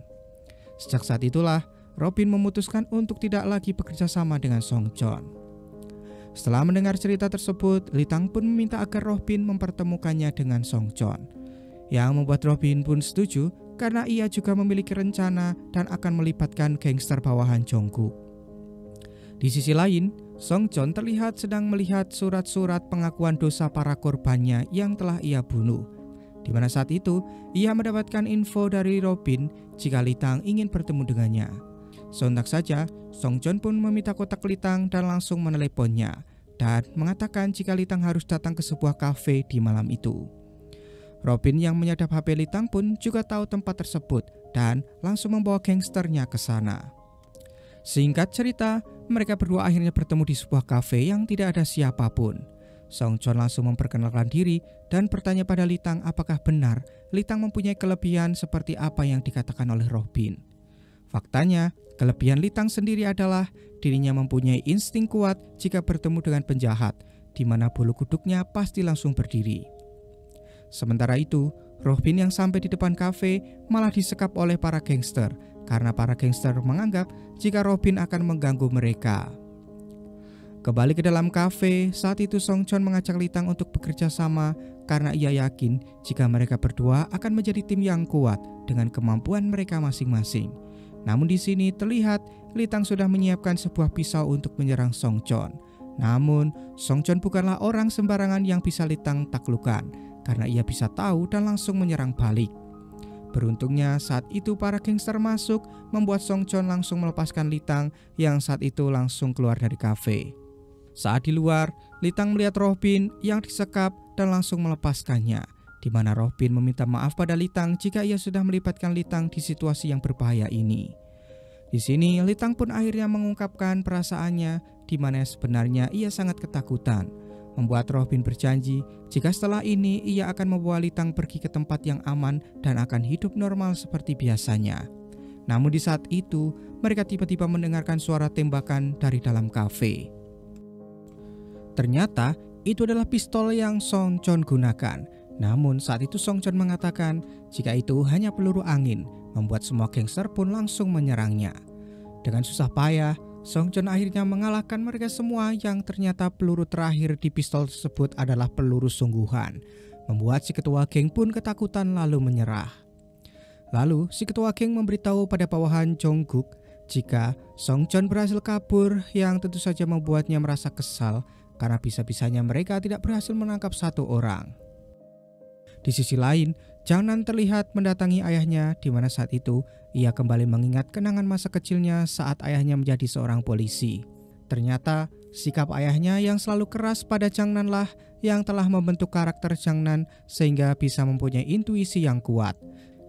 Sejak saat itulah, Robin memutuskan untuk tidak lagi bekerja sama dengan Song Chon. Setelah mendengar cerita tersebut, Litang pun meminta agar Robin mempertemukannya dengan Song Chon. Yang membuat Robin pun setuju karena ia juga memiliki rencana dan akan melibatkan gangster bawahan Jongkook. Di sisi lain, Song Chon terlihat sedang melihat surat-surat pengakuan dosa para korbannya yang telah ia bunuh. Di mana saat itu, ia mendapatkan info dari Robin jika Litang ingin bertemu dengannya. Sontak saja, Song Chon pun meminta kontak Litang dan langsung meneleponnya dan mengatakan jika Litang harus datang ke sebuah kafe di malam itu. Robin yang menyadap HP Litang pun juga tahu tempat tersebut dan langsung membawa gangsternya ke sana. Singkat cerita, mereka berdua akhirnya bertemu di sebuah kafe yang tidak ada siapapun. Song Chon langsung memperkenalkan diri dan bertanya pada Litang apakah benar Litang mempunyai kelebihan seperti apa yang dikatakan oleh Robin. Faktanya, kelebihan Litang sendiri adalah dirinya mempunyai insting kuat jika bertemu dengan penjahat, di mana bulu kuduknya pasti langsung berdiri. Sementara itu, Robin yang sampai di depan kafe malah disekap oleh para gangster, karena para gangster menganggap jika Robin akan mengganggu mereka. Kembali ke dalam kafe, saat itu Song Chon mengajak Litang untuk bekerja sama karena ia yakin jika mereka berdua akan menjadi tim yang kuat dengan kemampuan mereka masing-masing. Namun di sini terlihat Litang sudah menyiapkan sebuah pisau untuk menyerang Song Chon. Namun Song Chon bukanlah orang sembarangan yang bisa Litang taklukkan, karena ia bisa tahu dan langsung menyerang balik. Beruntungnya saat itu para gangster masuk membuat Song Chon langsung melepaskan Litang yang saat itu langsung keluar dari kafe. Saat di luar, Litang melihat Robin yang disekap dan langsung melepaskannya. di mana Robin meminta maaf pada Litang jika ia sudah melibatkan Litang di situasi yang berbahaya ini. Di sini Litang pun akhirnya mengungkapkan perasaannya di mana sebenarnya ia sangat ketakutan, membuat Robin berjanji jika setelah ini ia akan membawa Litang pergi ke tempat yang aman dan akan hidup normal seperti biasanya. Namun di saat itu mereka tiba-tiba mendengarkan suara tembakan dari dalam kafe. Ternyata itu adalah pistol yang Song Chon gunakan. Namun saat itu Song Chon mengatakan jika itu hanya peluru angin, membuat semua gangster pun langsung menyerangnya. Dengan susah payah, Song Chon akhirnya mengalahkan mereka semua yang ternyata peluru terakhir di pistol tersebut adalah peluru sungguhan, membuat si ketua geng pun ketakutan lalu menyerah. Lalu si ketua geng memberitahu pada bawahan Jungkook jika Song Chon berhasil kabur, yang tentu saja membuatnya merasa kesal karena bisa-bisanya mereka tidak berhasil menangkap satu orang. Di sisi lain, Jangnan terlihat mendatangi ayahnya, di mana saat itu ia kembali mengingat kenangan masa kecilnya saat ayahnya menjadi seorang polisi. Ternyata sikap ayahnya yang selalu keras pada Jangnan lah yang telah membentuk karakter Jangnan sehingga bisa mempunyai intuisi yang kuat.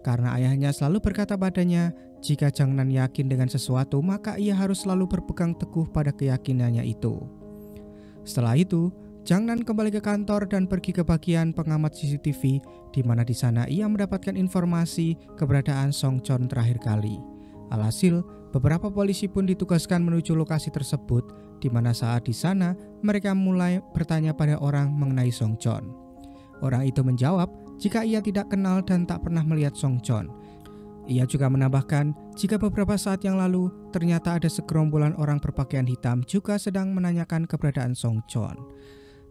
Karena ayahnya selalu berkata padanya, jika Jangnan yakin dengan sesuatu maka ia harus selalu berpegang teguh pada keyakinannya itu. Setelah itu, Jangnan kembali ke kantor dan pergi ke bagian pengamat CCTV, di mana di sana ia mendapatkan informasi keberadaan Song Chon terakhir kali. Alhasil, beberapa polisi pun ditugaskan menuju lokasi tersebut, di mana saat di sana mereka mulai bertanya pada orang mengenai Song Chon. Orang itu menjawab jika ia tidak kenal dan tak pernah melihat Song Chon. Ia juga menambahkan jika beberapa saat yang lalu ternyata ada segerombolan orang berpakaian hitam juga sedang menanyakan keberadaan Song Chon.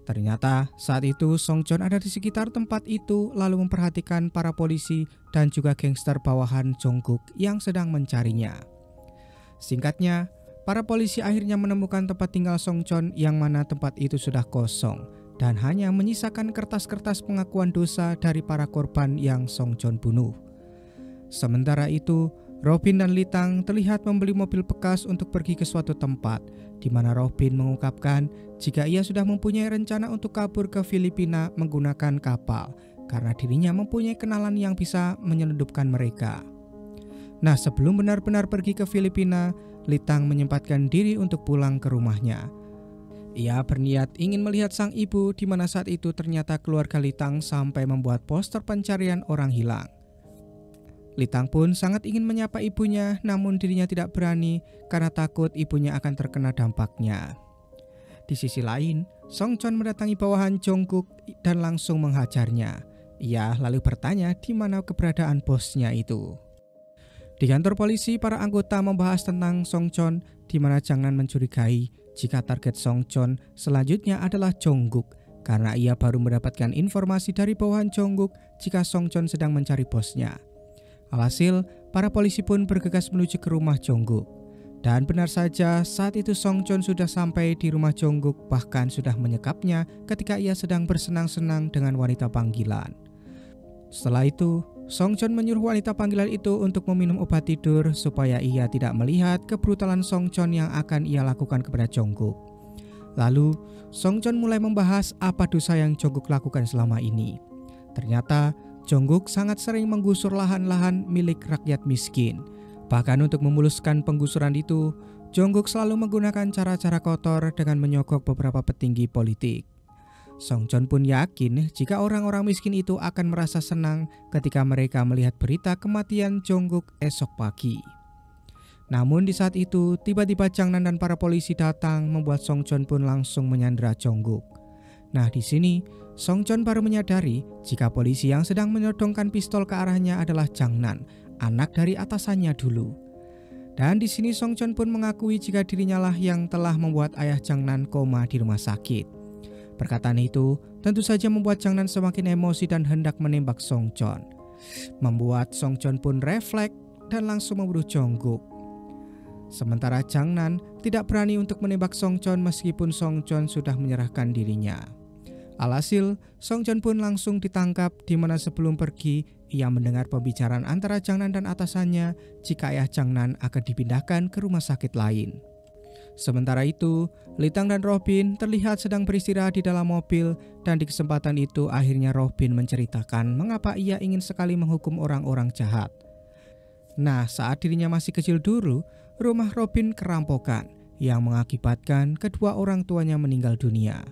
Ternyata saat itu Song Chon ada di sekitar tempat itu lalu memperhatikan para polisi dan juga gangster bawahan Jungkook yang sedang mencarinya. Singkatnya, para polisi akhirnya menemukan tempat tinggal Song Chon yang mana tempat itu sudah kosong dan hanya menyisakan kertas-kertas pengakuan dosa dari para korban yang Song Chon bunuh. Sementara itu, Robin dan Litang terlihat membeli mobil bekas untuk pergi ke suatu tempat, di mana Robin mengungkapkan jika ia sudah mempunyai rencana untuk kabur ke Filipina menggunakan kapal, karena dirinya mempunyai kenalan yang bisa menyelundupkan mereka. Nah, sebelum benar-benar pergi ke Filipina, Litang menyempatkan diri untuk pulang ke rumahnya. Ia berniat ingin melihat sang ibu, di mana saat itu ternyata keluarga Litang sampai membuat poster pencarian orang hilang. Litang pun sangat ingin menyapa ibunya, namun dirinya tidak berani karena takut ibunya akan terkena dampaknya. Di sisi lain, Song Chon mendatangi bawahan Jungkook dan langsung menghajarnya. Ia lalu bertanya di mana keberadaan bosnya itu. Di kantor polisi, para anggota membahas tentang Song Chon, di mana Jangnan mencurigai jika target Song Chon selanjutnya adalah Jungkook, karena ia baru mendapatkan informasi dari bawahan Jungkook jika Song Chon sedang mencari bosnya. Alhasil, para polisi pun bergegas menuju ke rumah Jungkook. Dan benar saja, saat itu Song Chon sudah sampai di rumah Jungkook, bahkan sudah menyekapnya ketika ia sedang bersenang-senang dengan wanita panggilan. Setelah itu, Song Chon menyuruh wanita panggilan itu untuk meminum obat tidur supaya ia tidak melihat kebrutalan Song Chon yang akan ia lakukan kepada Jungkook. Lalu, Song Chon mulai membahas apa dosa yang Jungkook lakukan selama ini. Ternyata, Jungkook sangat sering menggusur lahan-lahan milik rakyat miskin. Bahkan untuk memuluskan penggusuran itu, Jungkook selalu menggunakan cara-cara kotor dengan menyogok beberapa petinggi politik. Song Chon pun yakin jika orang-orang miskin itu akan merasa senang ketika mereka melihat berita kematian Jungkook esok pagi. Namun di saat itu, tiba-tiba Jangnan dan para polisi datang membuat Song Chon pun langsung menyandera Jungkook. Nah, di sini Song Chon baru menyadari jika polisi yang sedang menyodongkan pistol ke arahnya adalah Jangnan, anak dari atasannya dulu. Dan di sini Song Chon pun mengakui jika dirinya lah yang telah membuat ayah Jangnan koma di rumah sakit. Perkataan itu tentu saja membuat Jangnan semakin emosi dan hendak menembak Song Chon, membuat Song Chon pun refleks dan langsung membunuh Jungkook. Sementara Jangnan tidak berani untuk menembak Song Chon meskipun Song Chon sudah menyerahkan dirinya. Alhasil, Song Chon pun langsung ditangkap, di mana sebelum pergi, ia mendengar pembicaraan antara Jangnan dan atasannya jika ayah Jangnan akan dipindahkan ke rumah sakit lain. Sementara itu, Litang dan Robin terlihat sedang beristirahat di dalam mobil dan di kesempatan itu akhirnya Robin menceritakan mengapa ia ingin sekali menghukum orang-orang jahat. Nah, saat dirinya masih kecil dulu, rumah Robin kerampokan yang mengakibatkan kedua orang tuanya meninggal dunia.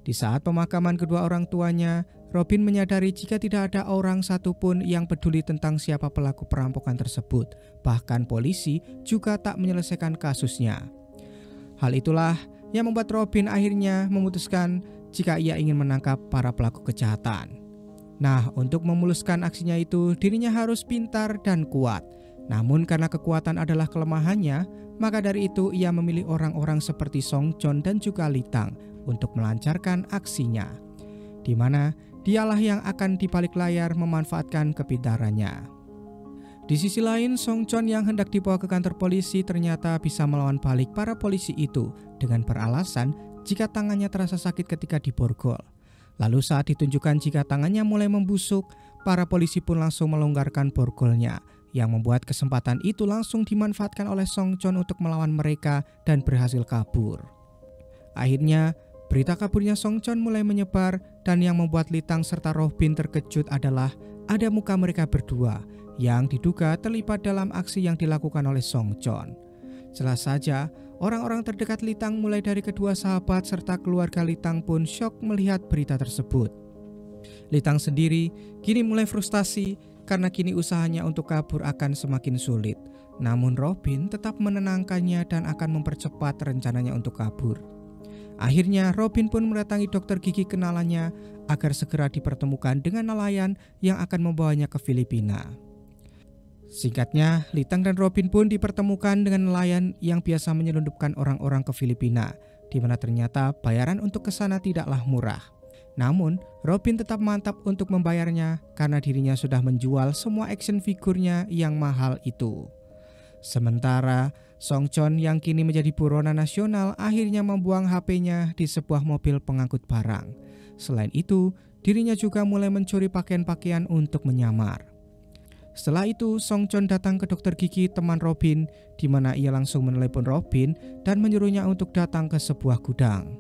Di saat pemakaman kedua orang tuanya, Robin menyadari jika tidak ada orang satupun yang peduli tentang siapa pelaku perampokan tersebut. Bahkan polisi juga tak menyelesaikan kasusnya. Hal itulah yang membuat Robin akhirnya memutuskan jika ia ingin menangkap para pelaku kejahatan. Nah, untuk memuluskan aksinya itu, dirinya harus pintar dan kuat. Namun karena kekuatan adalah kelemahannya, maka dari itu ia memilih orang-orang seperti Song Chon dan juga Litang untuk melancarkan aksinya, di mana dialah yang akan di balik layar memanfaatkan kepintarannya. Di sisi lain, Song Chon yang hendak dibawa ke kantor polisi ternyata bisa melawan balik para polisi itu dengan beralasan jika tangannya terasa sakit ketika diborgol. Lalu saat ditunjukkan jika tangannya mulai membusuk, para polisi pun langsung melonggarkan borgolnya, yang membuat kesempatan itu langsung dimanfaatkan oleh Song Chon untuk melawan mereka dan berhasil kabur. Akhirnya, berita kaburnya Song Chon mulai menyebar dan yang membuat Litang serta Robin terkejut adalah ada muka mereka berdua yang diduga terlibat dalam aksi yang dilakukan oleh Song Chon. Jelas saja, orang-orang terdekat Litang mulai dari kedua sahabat serta keluarga Litang pun syok melihat berita tersebut. Litang sendiri kini mulai frustasi karena kini usahanya untuk kabur akan semakin sulit. Namun Robin tetap menenangkannya dan akan mempercepat rencananya untuk kabur. Akhirnya Robin pun mendatangi dokter gigi kenalannya agar segera dipertemukan dengan nelayan yang akan membawanya ke Filipina. Singkatnya, Litang dan Robin pun dipertemukan dengan nelayan yang biasa menyelundupkan orang-orang ke Filipina, di mana ternyata bayaran untuk ke sana tidaklah murah. Namun, Robin tetap mantap untuk membayarnya karena dirinya sudah menjual semua action figurnya yang mahal itu. Sementara, Song Chon yang kini menjadi buronan nasional akhirnya membuang HP-nya di sebuah mobil pengangkut barang. Selain itu, dirinya juga mulai mencuri pakaian-pakaian untuk menyamar. Setelah itu, Song Chon datang ke dokter gigi teman Robin, di mana ia langsung menelepon Robin dan menyuruhnya untuk datang ke sebuah gudang.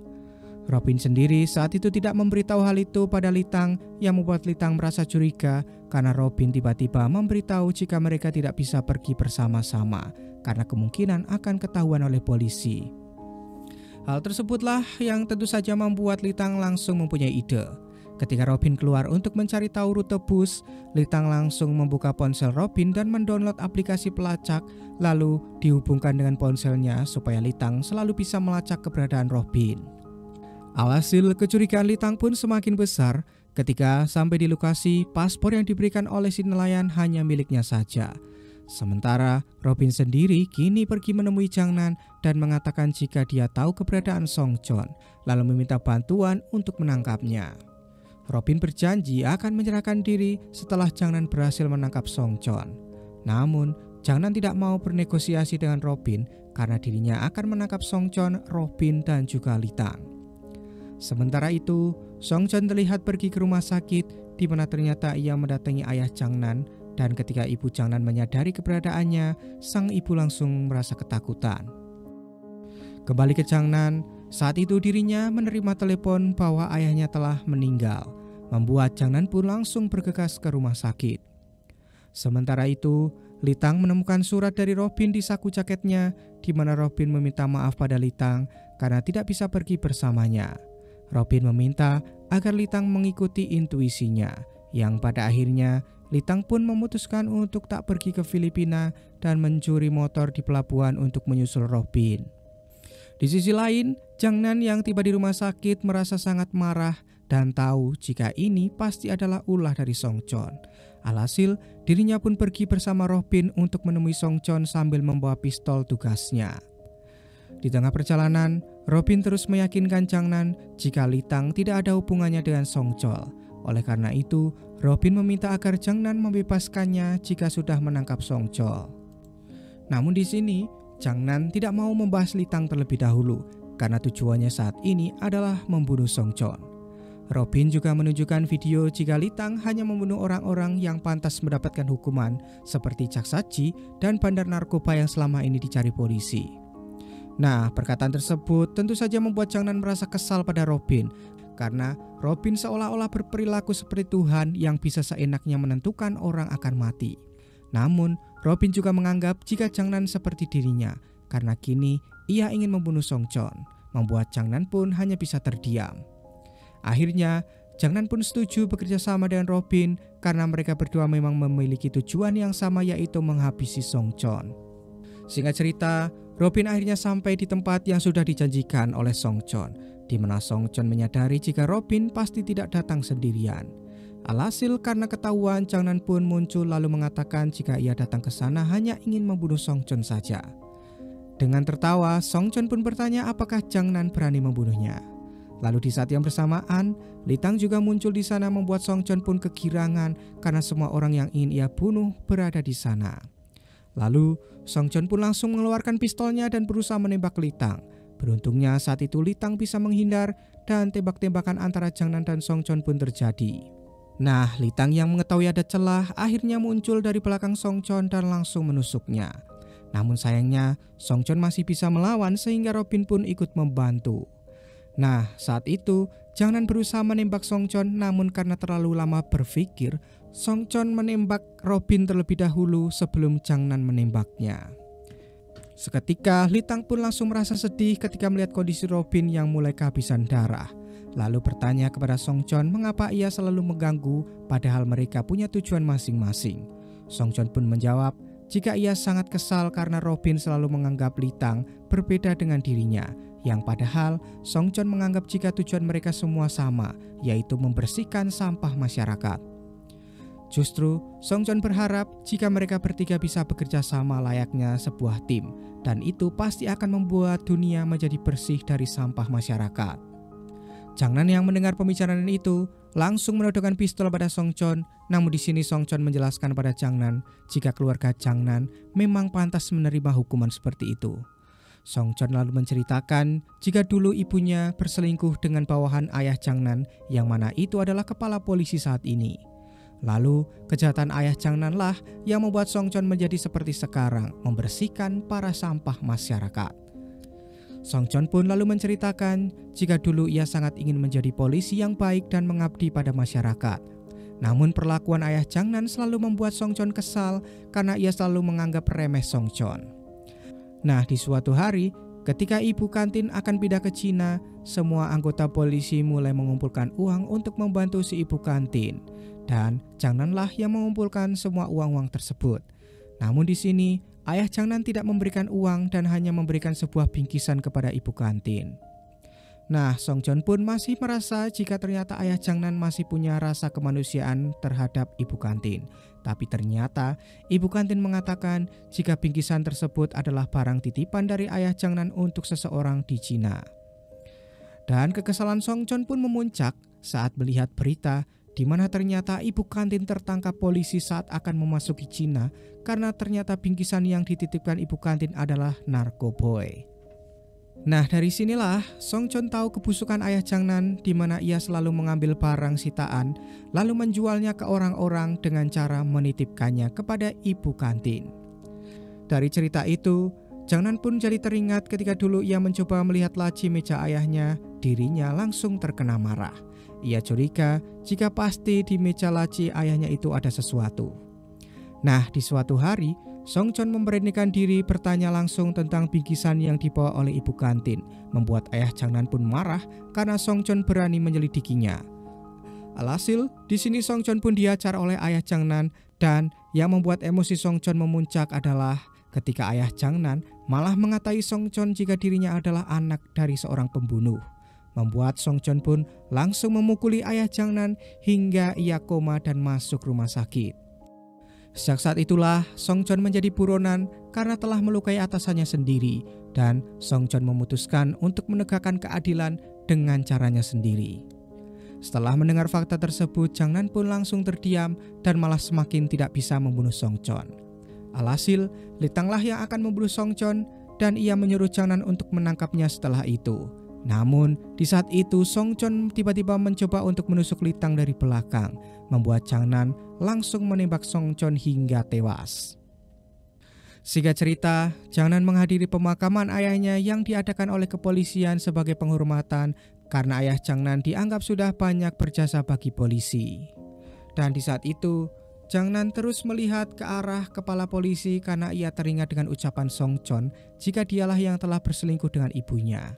Robin sendiri saat itu tidak memberitahu hal itu pada Litang, yang membuat Litang merasa curiga karena Robin tiba-tiba memberitahu jika mereka tidak bisa pergi bersama-sama karena kemungkinan akan ketahuan oleh polisi. Hal tersebutlah yang tentu saja membuat Litang langsung mempunyai ide. Ketika Robin keluar untuk mencari tahu rute bus, Litang langsung membuka ponsel Robin dan mendownload aplikasi pelacak, lalu dihubungkan dengan ponselnya supaya Litang selalu bisa melacak keberadaan Robin. Alhasil kecurigaan Litang pun semakin besar ketika sampai di lokasi paspor yang diberikan oleh si nelayan hanya miliknya saja. Sementara Robin sendiri kini pergi menemui Jangnan dan mengatakan jika dia tahu keberadaan Song Chon, lalu meminta bantuan untuk menangkapnya. Robin berjanji akan menyerahkan diri setelah Jangnan berhasil menangkap Song Chon. Namun, Jangnan tidak mau bernegosiasi dengan Robin karena dirinya akan menangkap Song Chon, Robin, dan juga Litang. Sementara itu, Song Chon terlihat pergi ke rumah sakit di mana ternyata ia mendatangi ayah Jangnan, dan ketika ibu Jangnan menyadari keberadaannya, sang ibu langsung merasa ketakutan. Kembali ke Jangnan, saat itu dirinya menerima telepon bahwa ayahnya telah meninggal, membuat Jangnan pun langsung bergegas ke rumah sakit. Sementara itu, Litang menemukan surat dari Robin di saku jaketnya, di mana Robin meminta maaf pada Litang karena tidak bisa pergi bersamanya. Robin meminta agar Litang mengikuti intuisinya, yang pada akhirnya Litang pun memutuskan untuk tak pergi ke Filipina dan mencuri motor di pelabuhan untuk menyusul Robin. Di sisi lain, Jangnan yang tiba di rumah sakit merasa sangat marah dan tahu jika ini pasti adalah ulah dari Song Chon. Alhasil, dirinya pun pergi bersama Robin untuk menemui Song Chon sambil membawa pistol tugasnya. Di tengah perjalanan, Robin terus meyakinkan Jangnan jika Litang tidak ada hubungannya dengan Song Chon. Oleh karena itu, Robin meminta agar Jangnan membebaskannya jika sudah menangkap Song Chon. Namun di sini, Jangnan tidak mau membahas Litang terlebih dahulu karena tujuannya saat ini adalah membunuh Song Chon. Robin juga menunjukkan video jika Litang hanya membunuh orang-orang yang pantas mendapatkan hukuman seperti Cak Saji dan bandar narkoba yang selama ini dicari polisi. Nah, perkataan tersebut tentu saja membuat Jangnan merasa kesal pada Robin, karena Robin seolah-olah berperilaku seperti Tuhan yang bisa seenaknya menentukan orang akan mati. Namun, Robin juga menganggap jika Jangnan seperti dirinya, karena kini ia ingin membunuh Songchon, membuat Jangnan pun hanya bisa terdiam. Akhirnya, Jangnan pun setuju bekerja sama dengan Robin karena mereka berdua memang memiliki tujuan yang sama, yaitu menghabisi Songchon. Singkat cerita, Robin akhirnya sampai di tempat yang sudah dijanjikan oleh Songchon, di mana Songchon menyadari jika Robin pasti tidak datang sendirian. Alhasil karena ketahuan, Jangnan pun muncul lalu mengatakan jika ia datang ke sana hanya ingin membunuh Songchon saja. Dengan tertawa, Songchon pun bertanya apakah Jangnan berani membunuhnya. Lalu di saat yang bersamaan, Litang juga muncul di sana membuat Songchon pun kegirangan karena semua orang yang ingin ia bunuh berada di sana. Lalu Songchon pun langsung mengeluarkan pistolnya dan berusaha menembak Litang. Beruntungnya saat itu Litang bisa menghindar dan tembak-tembakan antara Jangnan dan Songchon pun terjadi. Nah, Litang yang mengetahui ada celah akhirnya muncul dari belakang Songchon dan langsung menusuknya. Namun sayangnya Songchon masih bisa melawan sehingga Robin pun ikut membantu. Nah, saat itu Jangnan berusaha menembak Songchon, namun karena terlalu lama berpikir, Songchon menembak Robin terlebih dahulu sebelum Jangnan menembaknya. Seketika Litang pun langsung merasa sedih ketika melihat kondisi Robin yang mulai kehabisan darah. Lalu bertanya kepada Songchon mengapa ia selalu mengganggu padahal mereka punya tujuan masing-masing. Songchon pun menjawab jika ia sangat kesal karena Robin selalu menganggap Litang berbeda dengan dirinya, yang padahal Songchon menganggap jika tujuan mereka semua sama, yaitu membersihkan sampah masyarakat. Justru Songchon berharap jika mereka bertiga bisa bekerja sama layaknya sebuah tim, dan itu pasti akan membuat dunia menjadi bersih dari sampah masyarakat. Jangnan yang mendengar pembicaraan itu langsung menodongkan pistol pada Songchon, namun di sini Songchon menjelaskan pada Jangnan jika keluarga Jangnan memang pantas menerima hukuman seperti itu. Songchon lalu menceritakan jika dulu ibunya berselingkuh dengan bawahan ayah Jangnan, yang mana itu adalah kepala polisi saat ini. Lalu kejahatan ayah Jangnan lah yang membuat Songchon menjadi seperti sekarang, membersihkan para sampah masyarakat. Songchon pun lalu menceritakan jika dulu ia sangat ingin menjadi polisi yang baik dan mengabdi pada masyarakat. Namun perlakuan ayah Jangnan selalu membuat Songchon kesal karena ia selalu menganggap remeh Songchon. Nah, di suatu hari ketika ibu kantin akan pindah ke Cina, semua anggota polisi mulai mengumpulkan uang untuk membantu si ibu kantin. Dan Jangnanlah yang mengumpulkan semua uang-uang tersebut. Namun di sini ayah Jangnan tidak memberikan uang dan hanya memberikan sebuah bingkisan kepada ibu kantin. Nah, Songchon pun masih merasa jika ternyata ayah Jangnan masih punya rasa kemanusiaan terhadap ibu kantin. Tapi ternyata ibu kantin mengatakan jika bingkisan tersebut adalah barang titipan dari ayah Jangnan untuk seseorang di Cina. Dan kekesalan Songchon pun memuncak saat melihat berita di mana ternyata ibu kantin tertangkap polisi saat akan memasuki Cina karena ternyata bingkisan yang dititipkan ibu kantin adalah narkoboy. Nah, dari sinilah Songchon tahu kebusukan ayah Jangnan, di mana ia selalu mengambil barang sitaan lalu menjualnya ke orang-orang dengan cara menitipkannya kepada ibu kantin. Dari cerita itu, Jangnan pun jadi teringat ketika dulu ia mencoba melihat laci meja ayahnya, dirinya langsung terkena marah. Ia curiga jika pasti di meja laci ayahnya itu ada sesuatu. Nah, di suatu hari, Songchon memberanikan diri bertanya langsung tentang bingkisan yang dibawa oleh ibu kantin, membuat ayah Jangnan pun marah karena Songchon berani menyelidikinya. Alhasil, di sini Songchon pun diajar oleh ayah Jangnan, dan yang membuat emosi Songchon memuncak adalah ketika ayah Jangnan malah mengatai Songchon jika dirinya adalah anak dari seorang pembunuh. Membuat Songchon pun langsung memukuli ayah Jangnan hingga ia koma dan masuk rumah sakit. Sejak saat itulah Songchon menjadi buronan karena telah melukai atasannya sendiri, dan Songchon memutuskan untuk menegakkan keadilan dengan caranya sendiri. Setelah mendengar fakta tersebut, Jangnan pun langsung terdiam dan malah semakin tidak bisa membunuh Songchon. Alhasil, Litanglah yang akan membunuh Songchon dan ia menyuruh Jangnan untuk menangkapnya setelah itu. Namun, di saat itu Songchon tiba-tiba mencoba untuk menusuk Litang dari belakang, membuat Jangnan langsung menembak Songchon hingga tewas. Singkat cerita, Changnan menghadiri pemakaman ayahnya yang diadakan oleh kepolisian sebagai penghormatan karena ayah Changnan dianggap sudah banyak berjasa bagi polisi. Dan di saat itu, Changnan terus melihat ke arah kepala polisi karena ia teringat dengan ucapan Song Chon jika dialah yang telah berselingkuh dengan ibunya.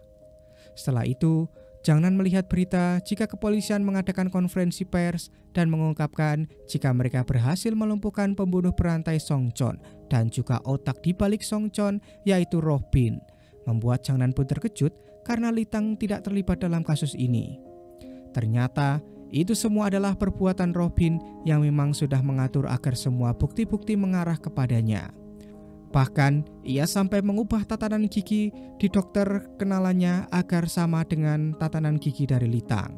Setelah itu, Changnan melihat berita jika kepolisian mengadakan konferensi pers dan mengungkapkan jika mereka berhasil melumpuhkan pembunuh berantai Song Chon dan juga otak di balik Song Chon yaitu Robin. Membuat Changnan pun terkejut karena Litang tidak terlibat dalam kasus ini. Ternyata itu semua adalah perbuatan Robin yang memang sudah mengatur agar semua bukti-bukti mengarah kepadanya. Bahkan, ia sampai mengubah tatanan gigi di dokter kenalannya agar sama dengan tatanan gigi dari Litang.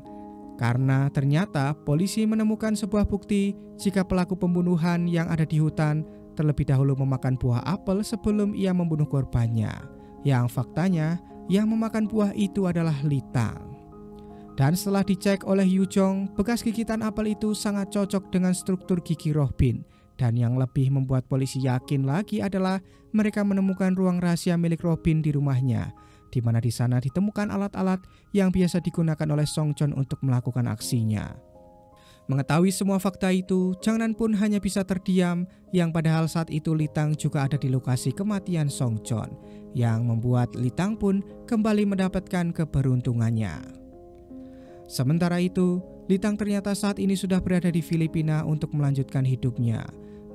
Karena ternyata polisi menemukan sebuah bukti jika pelaku pembunuhan yang ada di hutan terlebih dahulu memakan buah apel sebelum ia membunuh korbannya. Yang faktanya, yang memakan buah itu adalah Litang. Dan setelah dicek oleh Yu Jong, bekas gigitan apel itu sangat cocok dengan struktur gigi Robin. Dan yang lebih membuat polisi yakin lagi adalah mereka menemukan ruang rahasia milik Robin di rumahnya, di mana di sana ditemukan alat-alat yang biasa digunakan oleh Song Chon untuk melakukan aksinya. Mengetahui semua fakta itu, Changnan pun hanya bisa terdiam, yang padahal saat itu Litang juga ada di lokasi kematian Song Chon, yang membuat Litang pun kembali mendapatkan keberuntungannya. Sementara itu, Litang ternyata saat ini sudah berada di Filipina untuk melanjutkan hidupnya.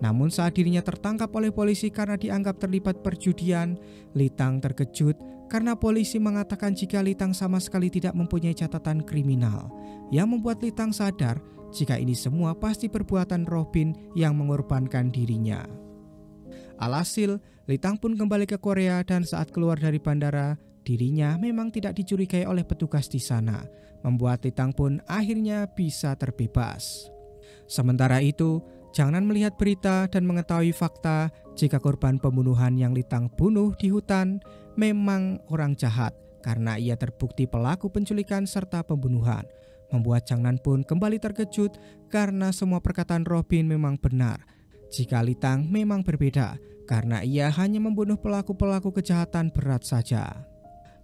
Namun saat dirinya tertangkap oleh polisi karena dianggap terlibat perjudian, Litang terkejut karena polisi mengatakan jika Litang sama sekali tidak mempunyai catatan kriminal, yang membuat Litang sadar jika ini semua pasti perbuatan Robin yang mengorbankan dirinya. Alhasil, Litang pun kembali ke Korea dan saat keluar dari bandara, dirinya memang tidak dicurigai oleh petugas di sana, membuat Litang pun akhirnya bisa terbebas. Sementara itu, Changnan melihat berita dan mengetahui fakta jika korban pembunuhan yang Litang bunuh di hutan memang orang jahat karena ia terbukti pelaku penculikan serta pembunuhan. Membuat Changnan pun kembali terkejut karena semua perkataan Robin memang benar. Jika Litang memang berbeda karena ia hanya membunuh pelaku-pelaku kejahatan berat saja.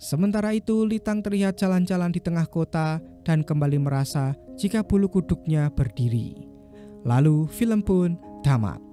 Sementara itu, Litang terlihat jalan-jalan di tengah kota dan kembali merasa jika bulu kuduknya berdiri. Lalu film pun tamat.